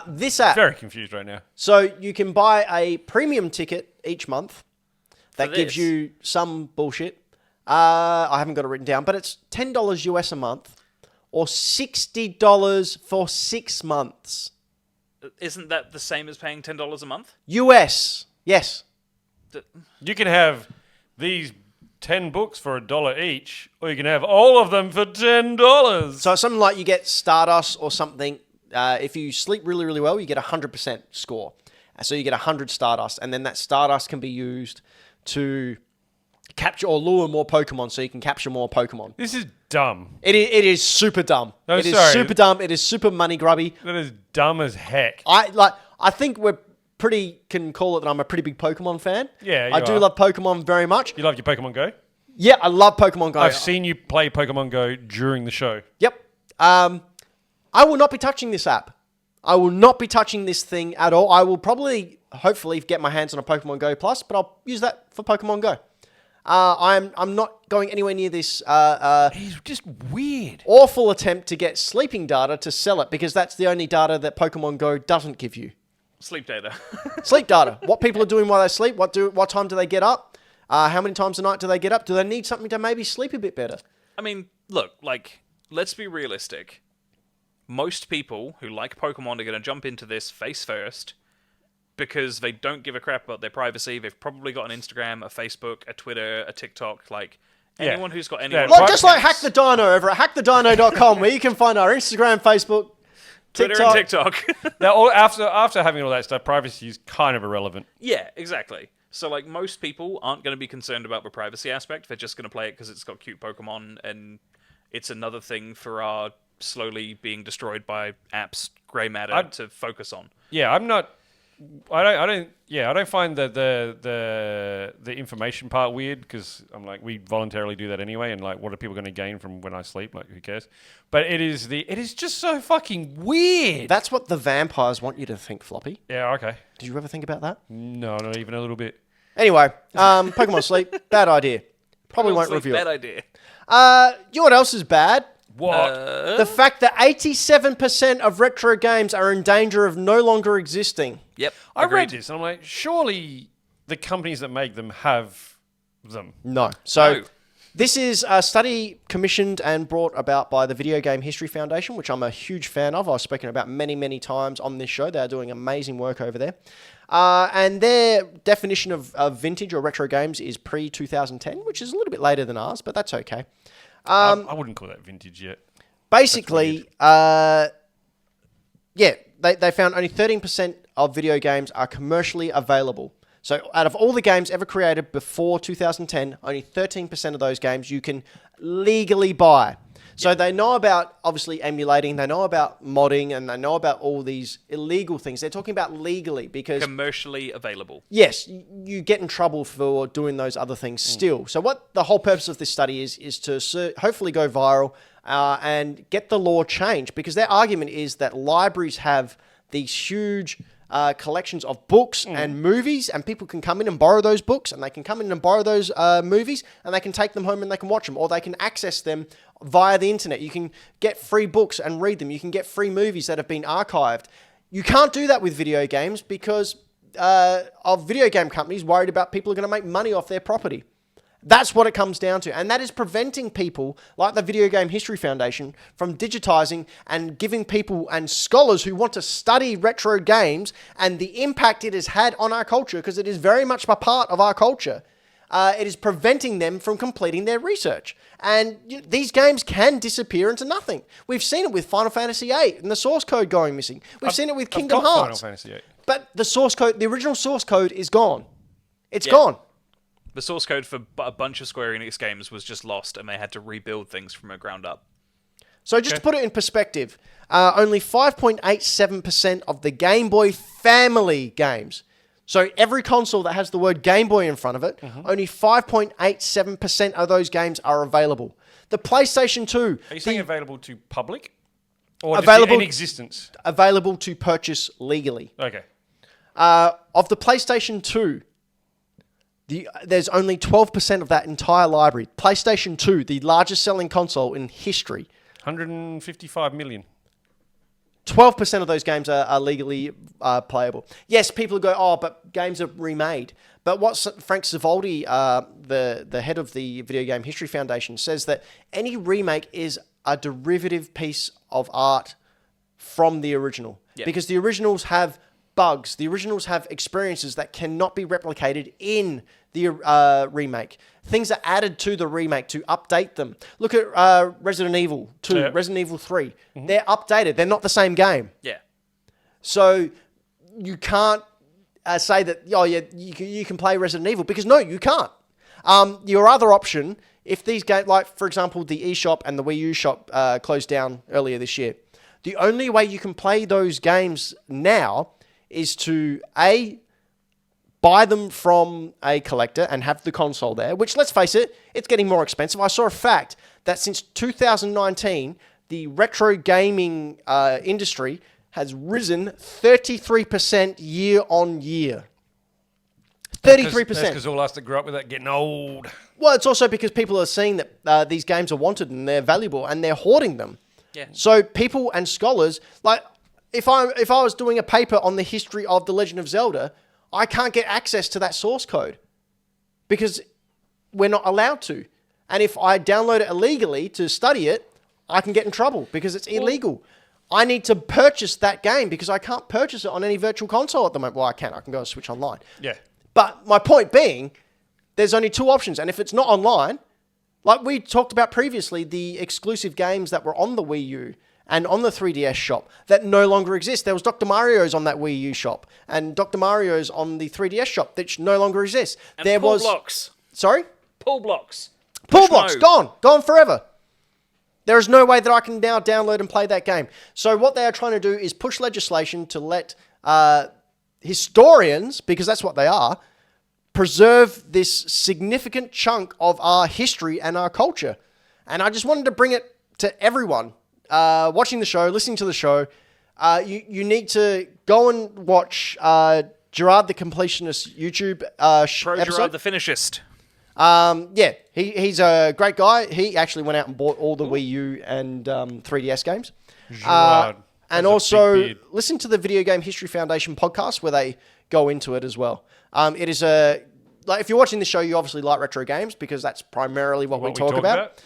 This app, Very confused right now. so you can buy a premium ticket each month that For gives this? you some bullshit. I haven't got it written down, but it's $10 US a month or $60 for 6 months. Isn't that the same as paying $10 a month? US, yes. You can have these 10 books for $1 each, or you can have all of them for $10. So it's something like you get Stardust or something. If you sleep really, really well, you get 100% score. So you get 100 Stardust, and then that Stardust can be used to capture or lure more Pokemon, so you can capture more Pokemon. This is dumb. It is super dumb. No, It is sorry. super dumb. It is super money grubby. That is dumb as heck. I think can call it that I'm a pretty big Pokemon fan. Yeah, you I do are. love Pokemon very much. You love your Pokemon Go? Yeah, I love Pokemon Go. I've seen you play Pokemon Go during the show. Yep. I will not be touching this app. I will not be touching this thing at all. I will probably, hopefully, get my hands on a Pokemon Go Plus, but I'll use that for Pokemon Go. I'm not going anywhere near this He's just weird. awful attempt to get sleeping data to sell it, because that's the only data that Pokemon Go doesn't give you. Sleep data. Sleep data. What people are doing while they sleep. What time do they get up? How many times a night do they get up? Do they need something to maybe sleep a bit better? I mean, look, let's be realistic. Most people who like Pokemon are going to jump into this face first because they don't give a crap about their privacy. They've probably got an Instagram, a Facebook, a Twitter, a TikTok. Anyone who's got anyone... Well, just like Hack the Dino over at hackthedino.com, where you can find our Instagram, Facebook, Twitter TikTok. and TikTok. Now, after having all that stuff, privacy is kind of irrelevant. Yeah, exactly. So, most people aren't going to be concerned about the privacy aspect. They're just going to play it because it's got cute Pokemon, and it's another thing for our slowly being destroyed by apps, grey matter to focus on. Yeah, I'm not. I don't find the information part weird, because I'm like, we voluntarily do that anyway, and what are people going to gain from when I sleep? Who cares? But it is just so fucking weird. That's what the vampires want you to think, Floppy. Yeah, okay. Did you ever think about that? No, not even a little bit. Anyway, Pokemon Sleep, bad idea. Probably won't Sleep, review bad it. idea. You know what else is bad? What? The fact that 87% of retro games are in danger of no longer existing. Yep. I agreed. read this, and I'm like, surely the companies that make them have them. No. So No. this is a study commissioned and brought about by the Video Game History Foundation, which I'm a huge fan of. I've spoken about many, many times on this show. They're doing amazing work over there. And their definition of vintage or retro games is pre-2010, which is a little bit later than ours, but that's okay. I wouldn't call that vintage yet. basically, they found only 13% of video games are commercially available. So out of all the games ever created before 2010, only 13% of those games you can legally buy. So they know about, obviously, emulating, they know about modding, and they know about all these illegal things. They're talking about legally because... Commercially available. Yes, you get in trouble for doing those other things still. So what the whole purpose of this study is to hopefully go viral and get the law changed, because their argument is that libraries have these huge... collections of books and movies, and people can come in and borrow those books, and they can come in and borrow those movies, and they can take them home and they can watch them, or they can access them via the internet. You can get free books and read them. You can get free movies that have been archived. You can't do that with video games because of video game companies worried about people are going to make money off their property. That's what it comes down to. And that is preventing people like the Video Game History Foundation from digitizing and giving people and scholars who want to study retro games and the impact it has had on our culture, because it is very much a part of our culture. It is preventing them from completing their research. And these games can disappear into nothing. We've seen it with Final Fantasy VIII and the source code going missing. We've seen it with Kingdom Hearts. Final Fantasy VIII. But the source code, the original source code is gone. It's gone. The source code for a bunch of Square Enix games was just lost, and they had to rebuild things from the ground up. So just to put it in perspective, only 5.87% of the Game Boy family games, so every console that has the word Game Boy in front of it, only 5.87% of those games are available. The PlayStation 2... Are you saying available to public? Or available in existence? Available to purchase legally. Okay. Of the PlayStation 2... there's only 12% of that entire library. PlayStation 2, the largest selling console in history. 155 million. 12% of those games are legally playable. Yes, people go, but games are remade. But what Frank Civaldi, the head of the Video Game History Foundation, says that any remake is a derivative piece of art from the original. Yep. Because the originals have... bugs. The originals have experiences that cannot be replicated in the remake. Things are added to the remake to update them. Look at Resident Evil 2, Resident Evil 3. They're updated. They're not the same game. Yeah. So you can't say that, you can play Resident Evil, because no, you can't. Your other option, if these games, like for example, the eShop and the Wii U shop closed down earlier this year, the only way you can play those games now is to, buy them from a collector and have the console there, which, let's face it, it's getting more expensive. I saw a fact that since 2019, the retro gaming industry has risen 33% year on year. 33%. That's because all us that grew up with that getting old. Well, it's also because people are seeing that these games are wanted and they're valuable and they're hoarding them. Yeah. So people and scholars, like... If I was doing a paper on the history of The Legend of Zelda, I can't get access to that source code because we're not allowed to. And if I download it illegally to study it, I can get in trouble because it's illegal. I need to purchase that game because I can't purchase it on any virtual console at the moment. Well, I can go to Switch Online. Yeah. But my point being, there's only two options. And if it's not online, like we talked about previously, the exclusive games that were on the Wii U and on the 3DS shop that no longer exist. There was Dr. Mario's on that Wii U shop and Dr. Mario's on the 3DS shop that no longer exists. And there pull was blocks. Sorry? Pull blocks. Pull blocks, gone forever. There is no way that I can now download and play that game. So what they are trying to do is push legislation to let historians, because that's what they are, preserve this significant chunk of our history and our culture. And I just wanted to bring it to everyone watching the show, listening to the show. You need to go and watch Gerard the Completionist YouTube episode. Gerard the Finishist. He's a great guy. He actually went out and bought all the Wii U and 3DS games. Gerard. And also listen to the Video Game History Foundation podcast where they go into it as well. It is like if you're watching the show, you obviously like retro games because that's primarily what we talk about.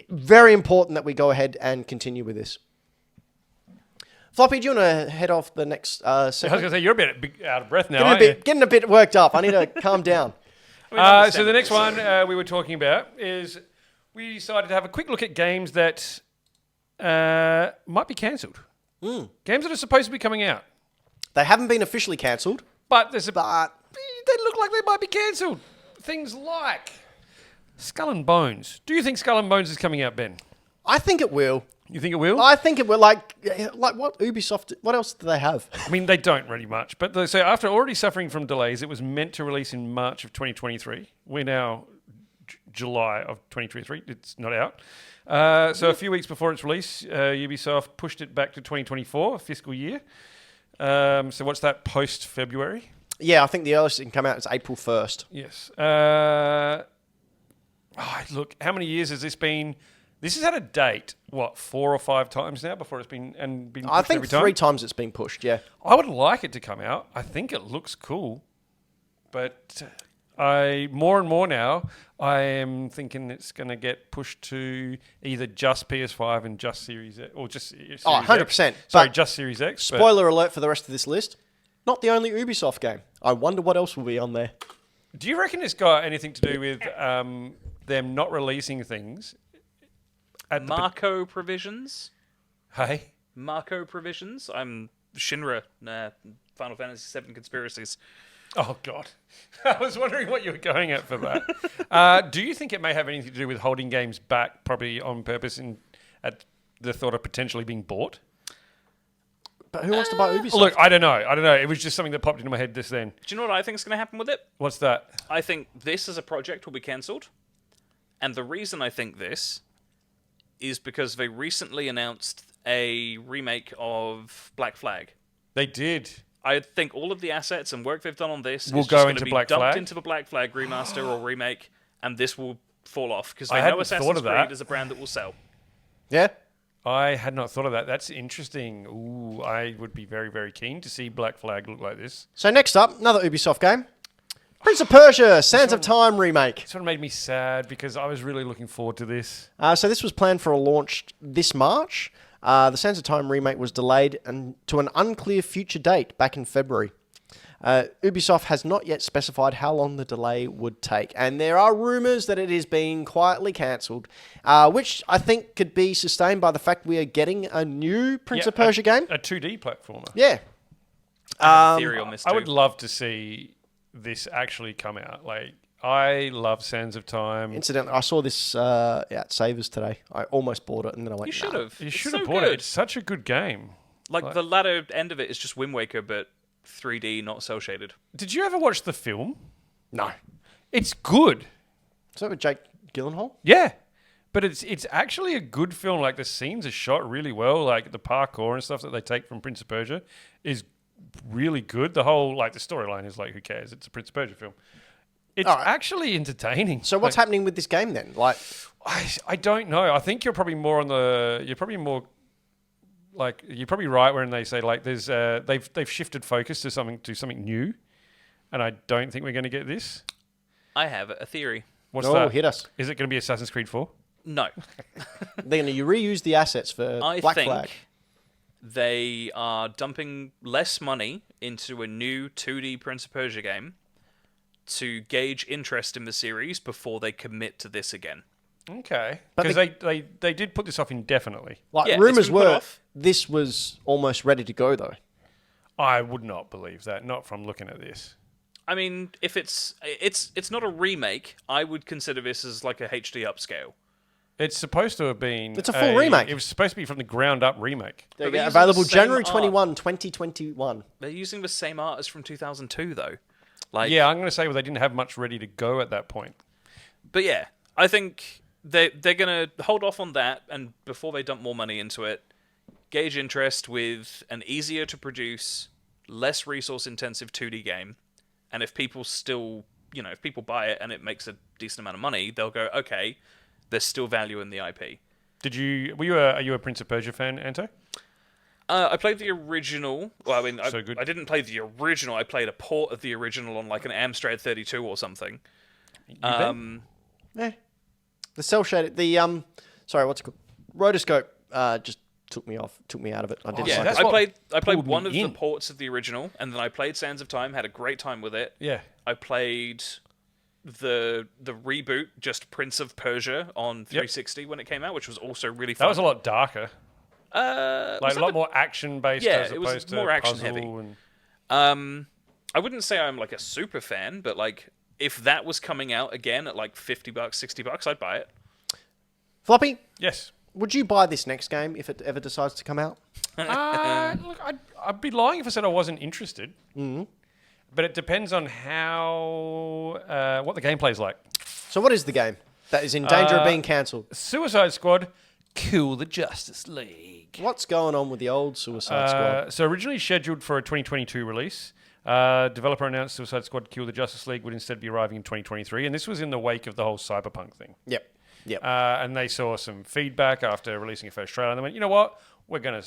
Very important that we go ahead and continue with this. Floppy, do you want to head off the next segment? I was going to say, you're a bit out of breath now, Getting a bit worked up. I need to calm down. So the next one we were talking about is we decided to have a quick look at games that might be cancelled. Games that are supposed to be coming out. They haven't been officially cancelled, But but they look like they might be cancelled. Things like Skull and Bones. Do you think Skull and Bones is coming out, Ben? I think it will. You think it will? I think it will. Like what Ubisoft? What else do they have? I mean, they don't really much. But so after already suffering from delays, it was meant to release in March of 2023. We're now July of 2023. It's not out. So a few weeks before its release, Ubisoft pushed it back to 2024 fiscal year. So what's that, post-February? Yeah, I think the earliest it can come out is April 1st. Yes. Look, how many years has this been? This has had a date, 4 or 5 times now before it's been pushed I think every time? 3 times it's been pushed, yeah. I would like it to come out. I think it looks cool. But more and more now, I am thinking it's going to get pushed to either just PS5 and just Series X, or just Series 100%. X. Sorry, But just Series X. but- spoiler alert for the rest of this list. Not the only Ubisoft game. I wonder what else will be on there. Do you reckon it's got anything to do with them not releasing things? At Marco provisions. Hey? Marco provisions. I'm Shinra. Final Fantasy VII conspiracies. Oh, God. I was wondering what you were going at for that. Do you think it may have anything to do with holding games back, probably on purpose, at the thought of potentially being bought? But who wants to buy Ubisoft? Look, I don't know. It was just something that popped into my head just then. Do you know what I think is going to happen with it? What's that? I think this as a project will be cancelled. And the reason I think this is because they recently announced a remake of Black Flag. They did. I think all of the assets and work they've done on this Will is go just going into to be Black dumped Flag? into the Black Flag remaster or remake, and this will fall off because I they know hadn't Assassin's thought of Creed that. is a brand that will sell. Yeah? I had not thought of that. That's interesting. Ooh, I would be very, very keen to see Black Flag look like this. So next up, another Ubisoft game. Prince of Persia, Sands of Time remake. This one made me sad because I was really looking forward to this. So this was planned for a launch this March. The Sands of Time remake was delayed to an unclear future date back in February. Ubisoft has not yet specified how long the delay would take, and there are rumours that it is being quietly cancelled, which I think could be sustained by the fact we are getting a new Prince of Persia game. A 2D platformer. Yeah. I have a theory on this I too. would love to see this actually come out. Like, I love Sands of Time. Incidentally, I saw this at Savers today. I almost bought it, and then I went, You should "Nah." have. You It's should so have bought good. it. It's such a good game. Like the latter end of it is just Wind Waker, but 3D, not cel shaded. Did you ever watch the film? No. It's good. Is that with Jake Gyllenhaal? Yeah. But it's actually a good film. Like, the scenes are shot really well. Like, the parkour and stuff that they take from Prince of Persia is really good. The whole, the storyline is like, who cares? It's a Prince of Persia film. It's actually entertaining. So what's happening with this game then? I don't know. I think you're probably more you're probably right when they say there's they've shifted focus to something new, and I don't think we're going to get this. I have a theory. What's Oh, that? hit us. Is it going to be Assassin's Creed 4? No. They're going to reuse the assets for I Black think Flag. they are dumping less money into a new 2D Prince of Persia game to gauge interest in the series before they commit to this again. Okay, But because they did put this off indefinitely. Yeah, Rumours it's been put were off. this was almost ready to go though. I would not believe that. Not from looking at this. I mean, if it's not a remake, I would consider this as like a HD upscale. It's supposed to have been. It's a full remake. It was supposed to be from the ground up remake. There you But go. they're using Available the same January art. 21, 2021. They're using the same art as from 2002, though. Yeah, I'm going to say they didn't have much ready to go at that point. But yeah, I think they're going to hold off on that, and before they dump more money into it, gauge interest with an easier to produce, less resource intensive 2D game. And if people still, if people buy it and it makes a decent amount of money, they'll go, okay, there's still value in the IP. Are you a Prince of Persia fan, Anto? I played the original. Well, I mean, good. I didn't play the original. I played a port of the original on like an Amstrad 32 or something. The cell shaded, sorry, what's it called? Rotoscope just took me out of it. I didn't Yeah, like that's it. I played pulled me one of the in. ports of the original, and then I played Sands of Time. Had a great time with it. Yeah. I played the reboot, just Prince of Persia on 360 when it came out, which was also really fun. That was a lot darker. Like a lot more action based Yeah, as it was opposed to more action puzzle heavy. and I wouldn't say I'm like a super fan, but like if that was coming out again at like $50, $60, I'd buy it. Floppy, yes. would you buy this next game if it ever decides to come out? Look, I'd be lying if I said I wasn't interested. Mm-hmm. But it depends on how what the gameplay's like. So what is the game that is in danger of being cancelled? Suicide Squad, Kill the Justice League. What's going on with the old Suicide Squad? So originally scheduled for a 2022 release, developer announced Suicide Squad, Kill the Justice League would instead be arriving in 2023, and this was in the wake of the whole Cyberpunk thing. Yep. And they saw some feedback after releasing a first trailer, and they went, you know what, we're gonna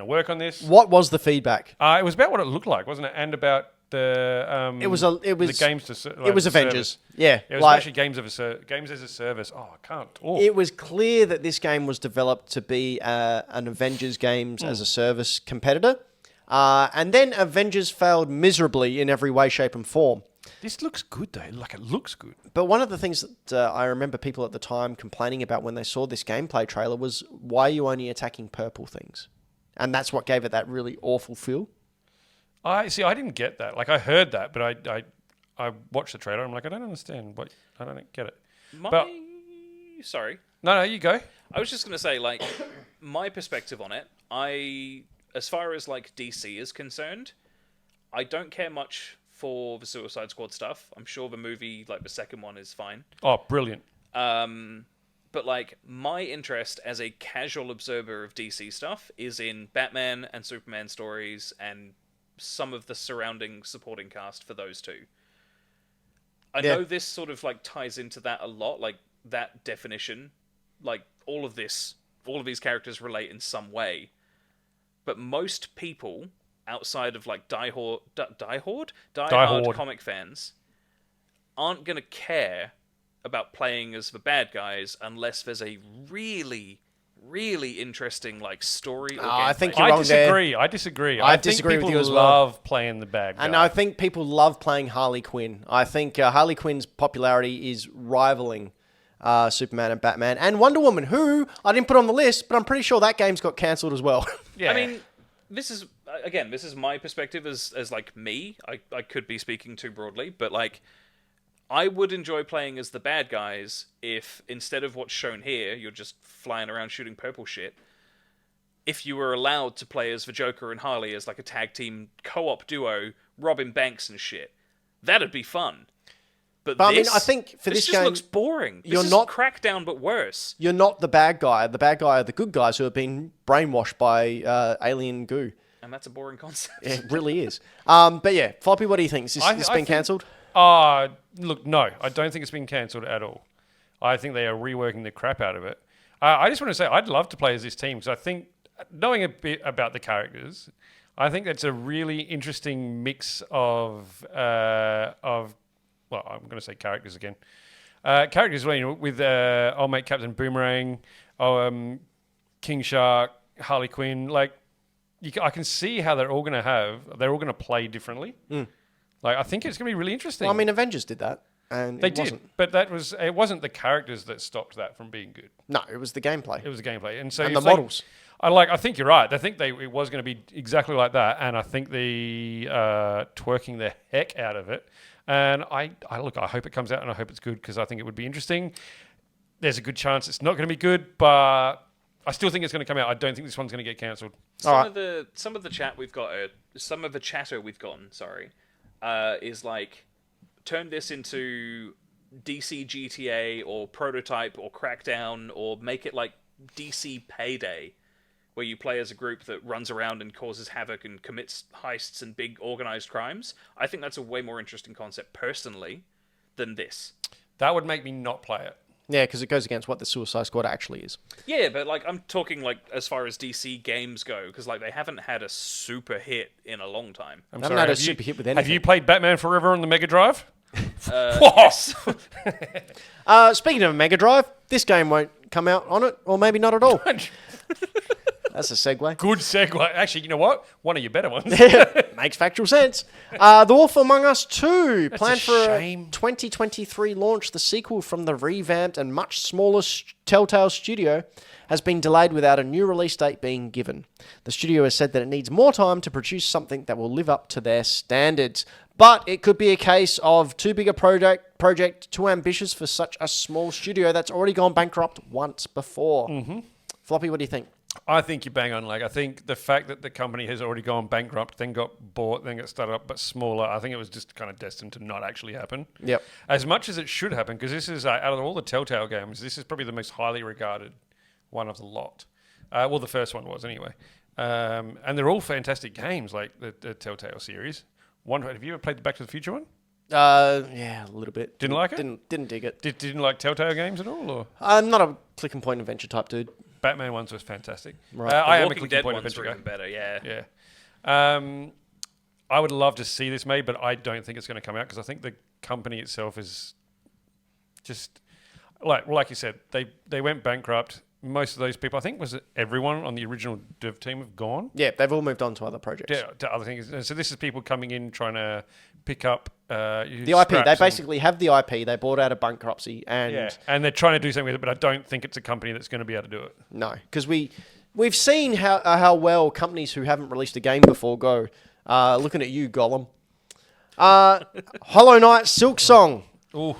work on this. What was the feedback? It was about what it looked like, wasn't it? And about the the games to it was Avengers. Service. Yeah, It was actually games as a service. Oh, I can't talk. It was clear that this game was developed to be an Avengers games as a service competitor, and then Avengers failed miserably in every way, shape, and form. This looks good though. Like it looks good. But one of the things that I remember people at the time complaining about when they saw this gameplay trailer was, why are you only attacking purple things? And that's what gave it that really awful feel. I didn't get that. Like I heard that, but I watched the trailer. I'm like, I don't understand. What I don't get it. Sorry. No, you go. I was just gonna say, like, my perspective on it. As far as like DC is concerned, I don't care much for the Suicide Squad stuff. I'm sure the movie, like the second one, is fine. Oh, brilliant. But like my interest as a casual observer of DC stuff is in Batman and Superman stories and some of the surrounding supporting cast for those two. I know this sort of like ties into that a lot, like that definition, like all of these characters relate in some way. But most people outside of like diehard comic fans aren't going to care about playing as the bad guys unless there's a really, really interesting like story or gameplay. I think you're wrong there. I disagree. I disagree with you as well. People love playing the bad guy. And I think people love playing Harley Quinn. I think Harley Quinn's popularity is rivaling Superman and Batman and Wonder Woman, who I didn't put on the list, but I'm pretty sure that game's got cancelled as well. Yeah. I mean, this is my perspective as like me. I could be speaking too broadly, but like I would enjoy playing as the bad guys if instead of what's shown here, you're just flying around shooting purple shit. If you were allowed to play as the Joker and Harley as like a tag team co-op duo, robbing banks and shit, that'd be fun. But this, I mean, I think for this just game, looks boring. You're this not is Crackdown, but worse. You're not the bad guy. The bad guy are the good guys who have been brainwashed by alien goo. And that's a boring concept. It really is. But yeah, Floppy, what do you think? Is this been cancelled? Look, no, I don't think it's been cancelled at all. I think they are reworking the crap out of it. I just want to say I'd love to play as this team because I think, knowing a bit about the characters, I think that's a really interesting mix of well, I'm going to say characters again. Characters, with old mate Captain Boomerang, King Shark, Harley Quinn. Like, I can see how they're all going to play differently. Like, I think it's going to be really interesting. Well, I mean, Avengers did that, and they did, but it wasn't the characters that stopped that from being good. No, it was the gameplay. It was the gameplay, and the models. I think you're right. I think it was going to be exactly like that, and I think they twerking the heck out of it. And I hope it comes out and I hope it's good because I think it would be interesting. There's a good chance it's not going to be good, but I still think it's going to come out. I don't think this one's going to get cancelled. Some of the chatter we've gotten, is like turn this into DC GTA or Prototype or Crackdown or make it like DC Payday, where you play as a group that runs around and causes havoc and commits heists and big organized crimes. I think that's a way more interesting concept, personally, than this. That would make me not play it. Yeah, because it goes against what the Suicide Squad actually is. Yeah, but like I'm talking like as far as DC games go, because like they haven't had a super hit in a long time. They haven't had a super hit with anything. Have you played Batman Forever on the Mega Drive? Yes. Speaking of Mega Drive, this game won't come out on it, or maybe not at all. That's a segue. Good segue. Actually, you know what? One of your better ones. Makes factual sense. The Wolf Among Us 2, planned for a shame. 2023 launch. The sequel from the revamped and much smaller Telltale studio has been delayed without a new release date being given. The studio has said that it needs more time to produce something that will live up to their standards. But it could be a case of too big a project, too ambitious for such a small studio that's already gone bankrupt once before. Mm-hmm. Floppy, what do you think? I think you bang on. Like, I think the fact that the company has already gone bankrupt, then got bought, then got started up, but smaller, I think it was just kind of destined to not actually happen. Yep. As much as it should happen, because this is, out of all the Telltale games, this is probably the most highly regarded one of the lot. Well, the first one was anyway. And they're all fantastic games, like the Telltale series. Have you ever played the Back to the Future one? Yeah, a little bit. Didn't like it? Didn't dig it. Didn't like Telltale games at all? Or I'm not a click and point adventure type dude. Batman ones was fantastic. Right. I am a Walking click Dead and point ones adventure were guy. even better, yeah. Yeah. I would love to see this made, but I don't think it's going to come out because I think the company itself is just like you said, they went bankrupt. Most of those people, I think, was it everyone on the original dev team have gone. Yeah, they've all moved on to other projects. Yeah, to other things. And so this is people coming in trying to pick up the IP. They basically have the IP. They bought out of bankruptcy, and and they're trying to do something with it. But I don't think it's a company that's going to be able to do it. no, because we've seen how well companies who haven't released a game before go. Looking at you, Gollum. Hollow Knight Silk Song. Ooh.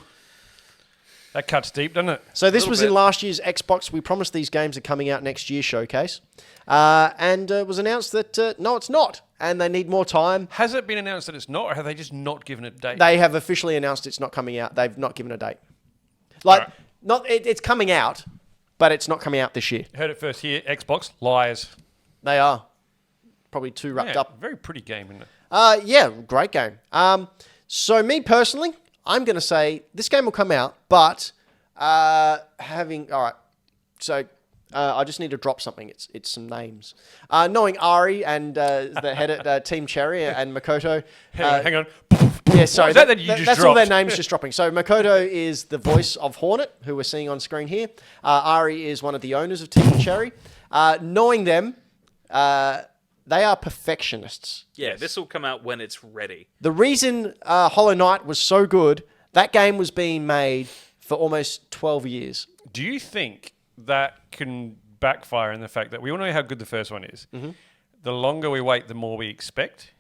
That cuts deep, doesn't it? So this was in bit. last year's Xbox. We promised these games are coming out next year showcase. And it was announced that, no, it's not. And they need more time. Has it been announced that it's not, or have they just not given a date? They have officially announced it's not coming out. They've not given a date. Like, it's coming out, but it's not coming out this year. Heard it first here. Xbox, liars. They are. Probably too wrapped up. Very pretty game, isn't it? Yeah, great game. So me personally, I'm going to say this game will come out, but all right. So I just need to drop something. It's some names. Knowing Ari and the head at Team Cherry and Makoto. Hang on. Yeah, sorry. What was that you just that's all their dropped? names just dropping. So Makoto is the voice of Hornet, who we're seeing on screen here. Ari is one of the owners of Team Cherry. Knowing them, they are perfectionists. Yeah, this will come out when it's ready. The reason Hollow Knight was so good, that game was being made for almost 12 years. Do you think that can backfire in the fact that we all know how good the first one is? Mm-hmm. The longer we wait, the more we expect.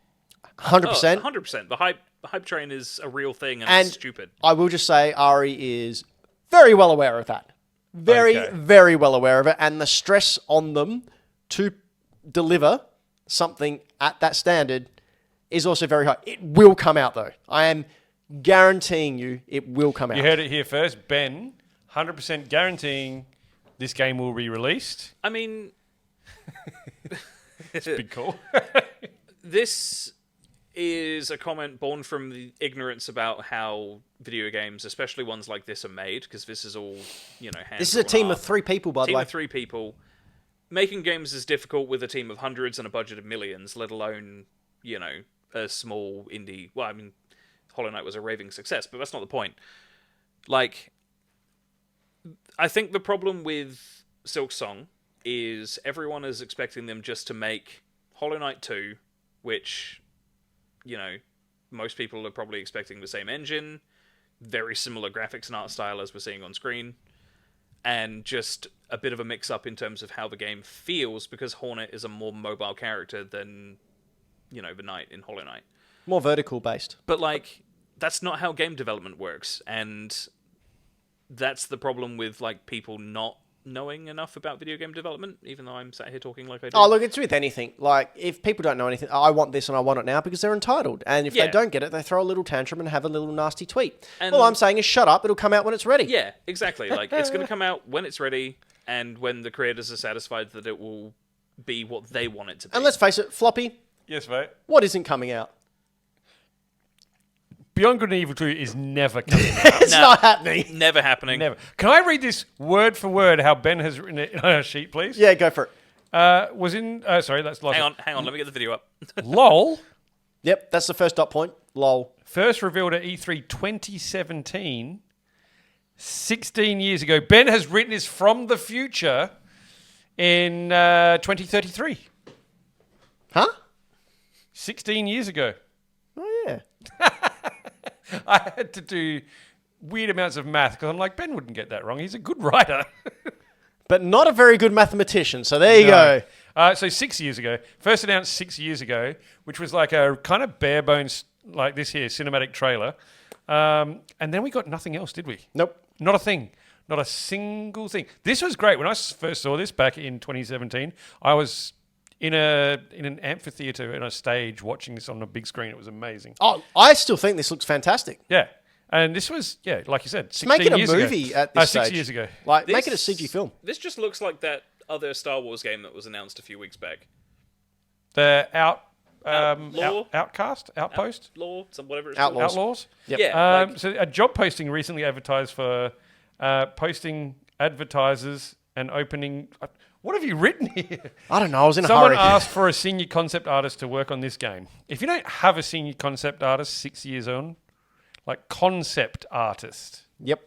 100%. 100%. The hype train is a real thing, and And it's stupid. I will just say Ari is very well aware of that. Very well aware of it. And the stress on them to deliver something at that standard is also very high. It will come out, though. I am guaranteeing you it will come out. You heard it here first. Ben, 100% guaranteeing this game will be released. I mean, It's a big call. this is a comment born from the ignorance about how video games, especially ones like this, are made, because this is all, This is a team of 3 people, by the team way. of 3 people. Making games is difficult with a team of hundreds and a budget of millions, let alone, a small indie. Well, I mean, Hollow Knight was a raving success, but that's not the point. Like, I think the problem with Silk Song is everyone is expecting them just to make Hollow Knight 2, which, most people are probably expecting the same engine, very similar graphics and art style as we're seeing on screen, and just a bit of a mix-up in terms of how the game feels, because Hornet is a more mobile character than, the Knight in Hollow Knight. More vertical based. But, that's not how game development works, and that's the problem with, people not knowing enough about video game development, even though I'm sat here talking like I do. Oh, look, it's with anything. Like, if people don't know anything, I want this and I want it now because they're entitled. And if they don't get it, they throw a little tantrum and have a little nasty tweet. And all I'm saying is shut up, it'll come out when it's ready. Yeah, exactly. It's going to come out when it's ready, and when the creators are satisfied that it will be what they want it to be. And let's face it, Floppy, Yes, mate. what isn't coming out? Beyond Good and Evil 2 is never coming out. It's not happening. Never happening. Never. Can I read this word for word how Ben has written it on a sheet, please? Yeah, go for it. Sorry, that's lost. Hang on, let me get the video up. LOL, Yep, that's the first dot point. Lol. first revealed at E3 2017, 16 years ago. Ben has written this from the future in 2033. Huh? 16 years ago. Oh, yeah. I had to do weird amounts of math because I'm like, Ben wouldn't get that wrong. He's a good writer. But not a very good mathematician, so there you go. So 6 years ago, first announced 6 years ago, which was like a kind of bare bones, like this here, cinematic trailer. And then we got nothing else, did we? Nope. Not a thing. Not a single thing. This was great. When I first saw this back in 2017, I was in an amphitheater in a stage watching this on a big screen. It was amazing. Oh, I still think this looks fantastic. Yeah. And this was, like you said, 16 Make it a years movie ago. at this 6 stage. years ago. Like, make it a CG film. This just looks like that other Star Wars game that was announced a few weeks back. The Outlaw? Outcast? Outpost? Outlaw, whatever it's Outlaws. called. Outlaws? Yep. Yeah. So a job posting recently advertised for posting advertisers and opening... What have you written here? I don't know. I was in a Someone hurry. asked for a senior concept artist to work on this game. If you don't have a senior concept artist 6 years on, like concept artist... Yep.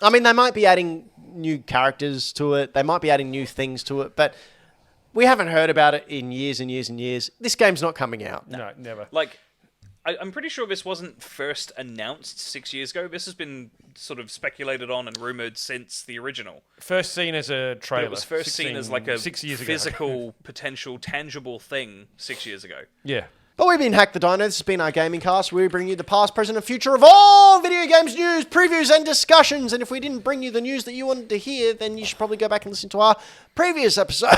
I mean, they might be adding new characters to it. They might be adding new things to it, but we haven't heard about it in years and years and years. This game's not coming out. No, never. Like, I'm pretty sure this wasn't first announced 6 years ago. This has been sort of speculated on and rumored since the original. First seen as a But trailer. it was first seen as like a 6 years ago. physical, potential, tangible thing 6 years ago. Yeah. But we've been Hack the Dino. This has been our gaming cast. We bring you the past, present, and future of all video games news, previews, and discussions. And if we didn't bring you the news that you wanted to hear, then you should probably go back and listen to our previous episode.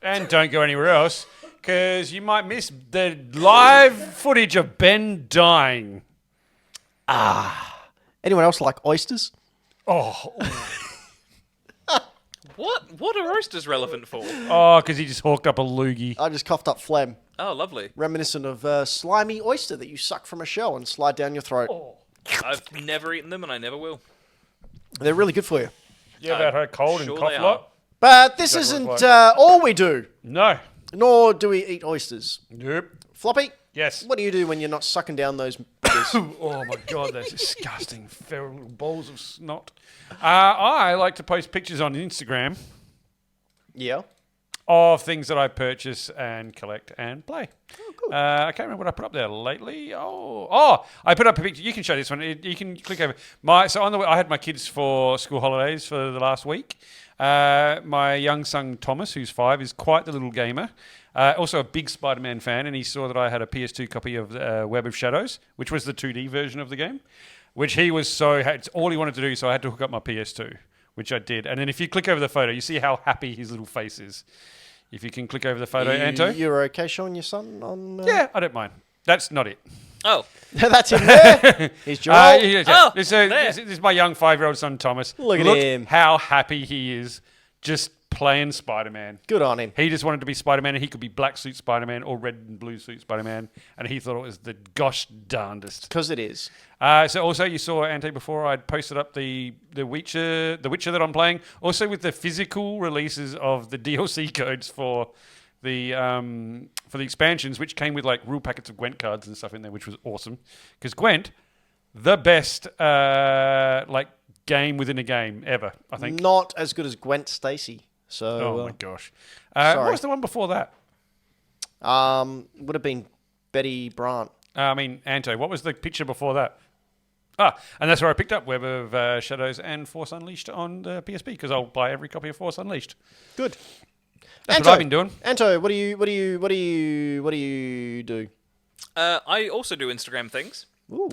And don't go anywhere else, because you might miss the live footage of Ben dying. Anyone else like oysters? Oh, What are oysters relevant for? because he just hawked up a loogie. I just coughed up phlegm, Oh, lovely. reminiscent of a slimy oyster that you suck from a shell and slide down your throat. I've never eaten them and I never will. They're really good for you. Yeah, about her cold sure and cough they a lot? But this Exactly isn't what all we do, No. nor do we eat oysters. Nope. Floppy, Yes. what do you do when you're not sucking down those bitters? Oh my god, those disgusting feral little balls of snot. I like to post pictures on Instagram Yeah. of things that I purchase and collect and play. Oh, cool. I can't remember what I put up there lately. Oh! I put up a picture. You can show this one. You can click over. I had my kids for school holidays for the last week. My young son Thomas, who's 5, is quite the little gamer. Also a big Spider-Man fan, and he saw that I had a PS2 copy of Web of Shadows, which was the 2D version of the game, which he was it's all he wanted to do. So I had to hook up my PS2, which I did. And then if you click over the photo, you see how happy his little face is. If you can click over the photo, Anto. You're okay showing your son on... Yeah, I don't mind. That's not it. Oh, That's him there. He's Joel. Oh, this there. is my young 5-year-old son, Thomas. Look at him. How happy he is just playing Spider-Man. Good on him. He just wanted to be Spider-Man, and he could be black suit Spider-Man or red and blue suit Spider-Man, and he thought it was the gosh darndest. Because it is. So also you saw, Ante, before I'd posted up the Witcher that I'm playing, also with the physical releases of the DLC codes for the expansions, which came with like real packets of Gwent cards and stuff in there, which was awesome. Because Gwent, the best like game within a game ever, I think. Not as good as Gwent Stacy. So, Oh my gosh! What sorry. was the one before that? would have been Betty Brant. I mean, Anto, what was the picture before that? And that's where I picked up Web of Shadows and Force Unleashed on the PSP, because I'll buy every copy of Force Unleashed. Good. That's what I've been doing. Anto, what do you do? I also do Instagram things. Ooh.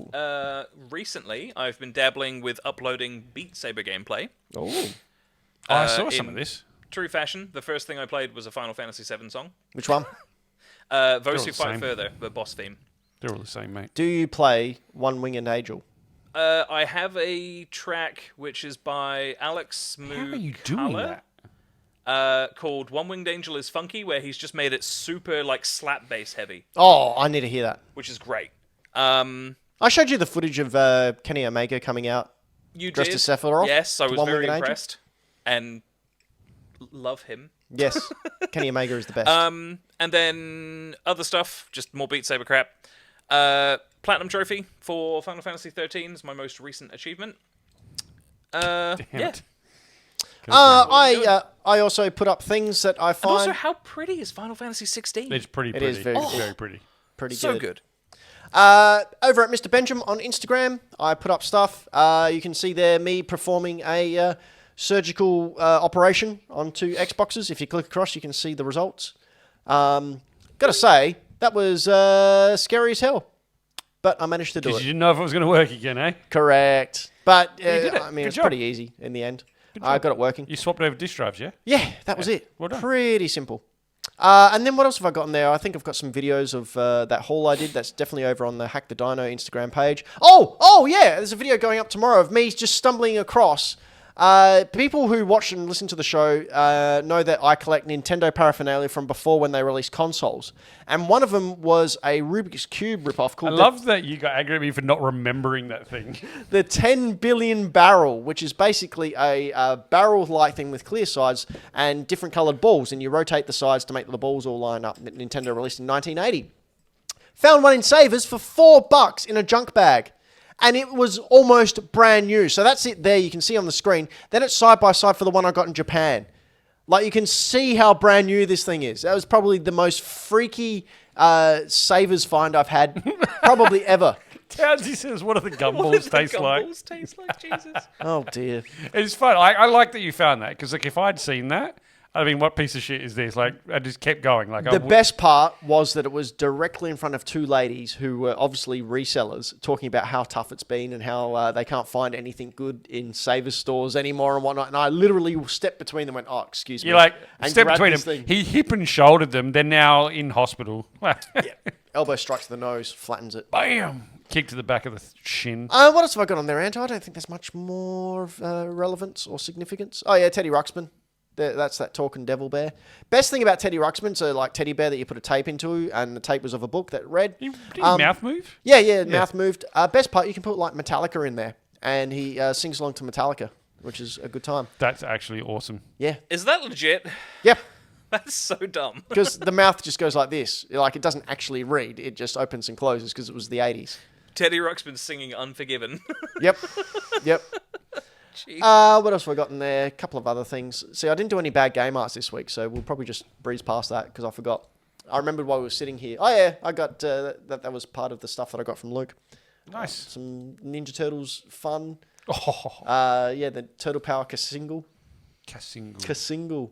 Recently, I've been dabbling with uploading Beat Saber gameplay. Oh. I saw some in of this. True fashion, the first thing I played was a Final Fantasy VII song. Which one? Those all Who the Fight same. Further, the boss theme. They're all the same, mate. Do you play One Winged Angel? I have a track which is by Alex How are you doing that? called One Winged Angel is Funky, where he's just made it super like slap bass heavy, Oh, I need to hear that. which is great. I showed you the footage of Kenny Omega coming out. You Dressed did, as Sephiroth? yes, I To was One very Winged Angel? impressed and love him. Yes. Kenny Omega is the best. And then other stuff, just more Beat Saber crap. Platinum Trophy for Final Fantasy 13 is my most recent achievement. Damn Yeah. it. I also put up things that I And find also, how pretty is Final Fantasy 16? It's pretty. It is very It's good. very pretty. pretty So good. good. Over at Mr. Benjamin on Instagram, I put up stuff. You can see there me performing a surgical operation on 2 Xboxes. If you click across, you can see the results. Gotta say, that was scary as hell. But I managed to do Because it. you didn't know if it was going to work again, eh? Correct. But, did it. I mean, Good it's job. pretty easy in the end. I got it working. You swapped over disk drives, yeah? Yeah, that was it. Well done. Pretty simple. And then what else have I got in there? I think I've got some videos of that haul I did. That's definitely over on the Hack the Dino Instagram page. Oh yeah, there's a video going up tomorrow of me just stumbling across. People who watch and listen to the show know that I collect Nintendo paraphernalia from before when they released consoles. And one of them was a Rubik's Cube ripoff I called love that you got angry at me for not remembering that thing. the 10 billion barrel, which is basically a barrel-like thing with clear sides and different coloured balls, and you rotate the sides to make the balls all line up. That Nintendo released in 1980. Found one in Savers for $4 in a junk bag, and it was almost brand new. So that's it there. You can see on the screen. Then it's side by side for the one I got in Japan. Like, you can see how brand new this thing is. That was probably the most freaky Savers find I've had probably ever. Townsy says, what do the What gumballs do taste the like? gumballs taste like, Jesus? Oh, dear. It's fun. I like that you found that, because like, if I'd seen that, I mean, what piece of shit is this? Like, I just kept going. Like, The best part was that it was directly in front of 2 ladies who were obviously resellers talking about how tough it's been and how they can't find anything good in Savers stores anymore and whatnot. And I literally stepped between them and went, oh, excuse me. You're like, and step grabbed between this them. thing. He hip and shouldered them. They're now in hospital. Elbow strikes the nose, flattens it. Bam! Kick to the back of the shin. What else have I got on there, Anto? I don't think there's much more of relevance or significance. Oh, yeah, Teddy Ruxpin. That's that talking devil bear. Best thing about Teddy Ruxpin, so like teddy bear that you put a tape into, and the tape was of a book that read. Did his mouth move? Yeah, mouth moved. Best part, you can put like Metallica in there, and he sings along to Metallica, which is a good time. That's actually awesome. Yeah. Is that legit? Yep. That's so dumb. Because the mouth just goes like this. Like, it doesn't actually read. It just opens and closes because it was the 80s. Teddy Ruxpin singing Unforgiven. Yep. Yep. Jeez. What else have I got in there? A couple of other things. See, I didn't do any bad game arts this week, so we'll probably just breeze past that because I forgot. I remembered while we were sitting here. Oh, yeah, I got that was part of the stuff that I got from Luke. Nice. Some Ninja Turtles fun. Oh, Yeah, the Turtle Power Kasingle. Kasingle.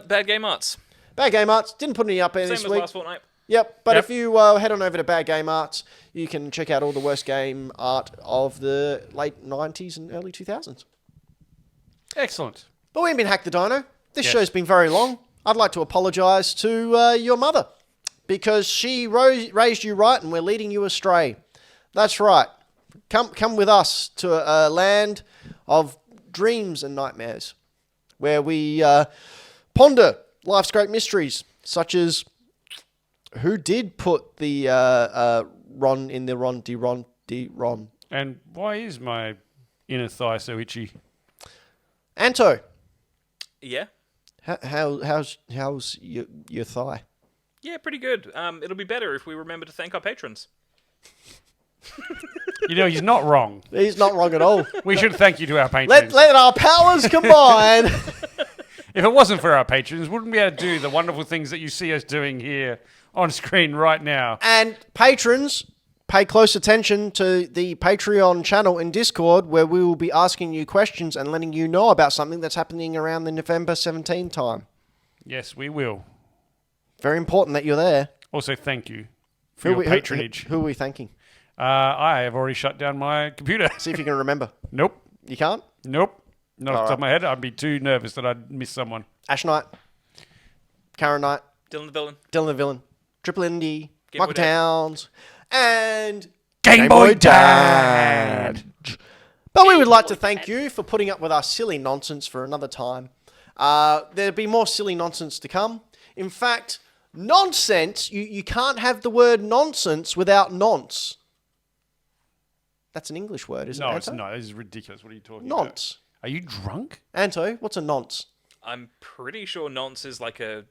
Bad game arts. Bad game arts. Didn't put any up there Same this as week. last fortnight. Yep, but Yep. if you head on over to Bad Game Arts, you can check out all the worst game art of the late 90s and early 2000s. Excellent. But we've been Hack the Dino. This Yes. show's been very long. I'd like to apologise to your mother because she raised you right and we're leading you astray. That's right. Come with us to a land of dreams and nightmares where we ponder life's great mysteries, such as who did put the Ron in the Ron? And why is my inner thigh so itchy? Anto, Yeah. how's your thigh? Yeah, pretty good. It'll be better if we remember to thank our patrons. You know, he's not wrong. He's not wrong at all. We should thank you to our patrons. Let our powers combine. If it wasn't for our patrons, wouldn't we be able to do the wonderful things that you see us doing here on screen right now? And patrons, pay close attention to the Patreon channel in Discord where we will be asking you questions and letting you know about something that's happening around the November 17 time. Yes, we will. Very important that you're there. Also, thank you for your patronage. Who are we thanking? I have already shut down my computer. See if you can remember. Nope. You can't? Nope. Not off the All top of my head. I'd be too nervous that I'd miss someone. Ash Knight, Karen Knight, Dylan the villain. Dylan the Villain, Triple Indy, Game Michael Boy Dad. Towns, and Game Boy Dad. But we would like to thank you for putting up with our silly nonsense for another time. There'll be more silly nonsense to come. In fact, nonsense, you can't have the word nonsense without nonce. That's an English word, isn't it, No, Anto? it's not. This is ridiculous. What are you talking about? Nonce. Are you drunk? Anto, what's a nonce? I'm pretty sure nonce is like a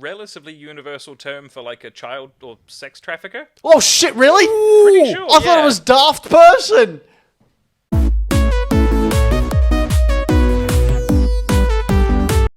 relatively universal term for like a child or sex trafficker. Oh, shit, really? Pretty sure, I thought it yeah. was daft person.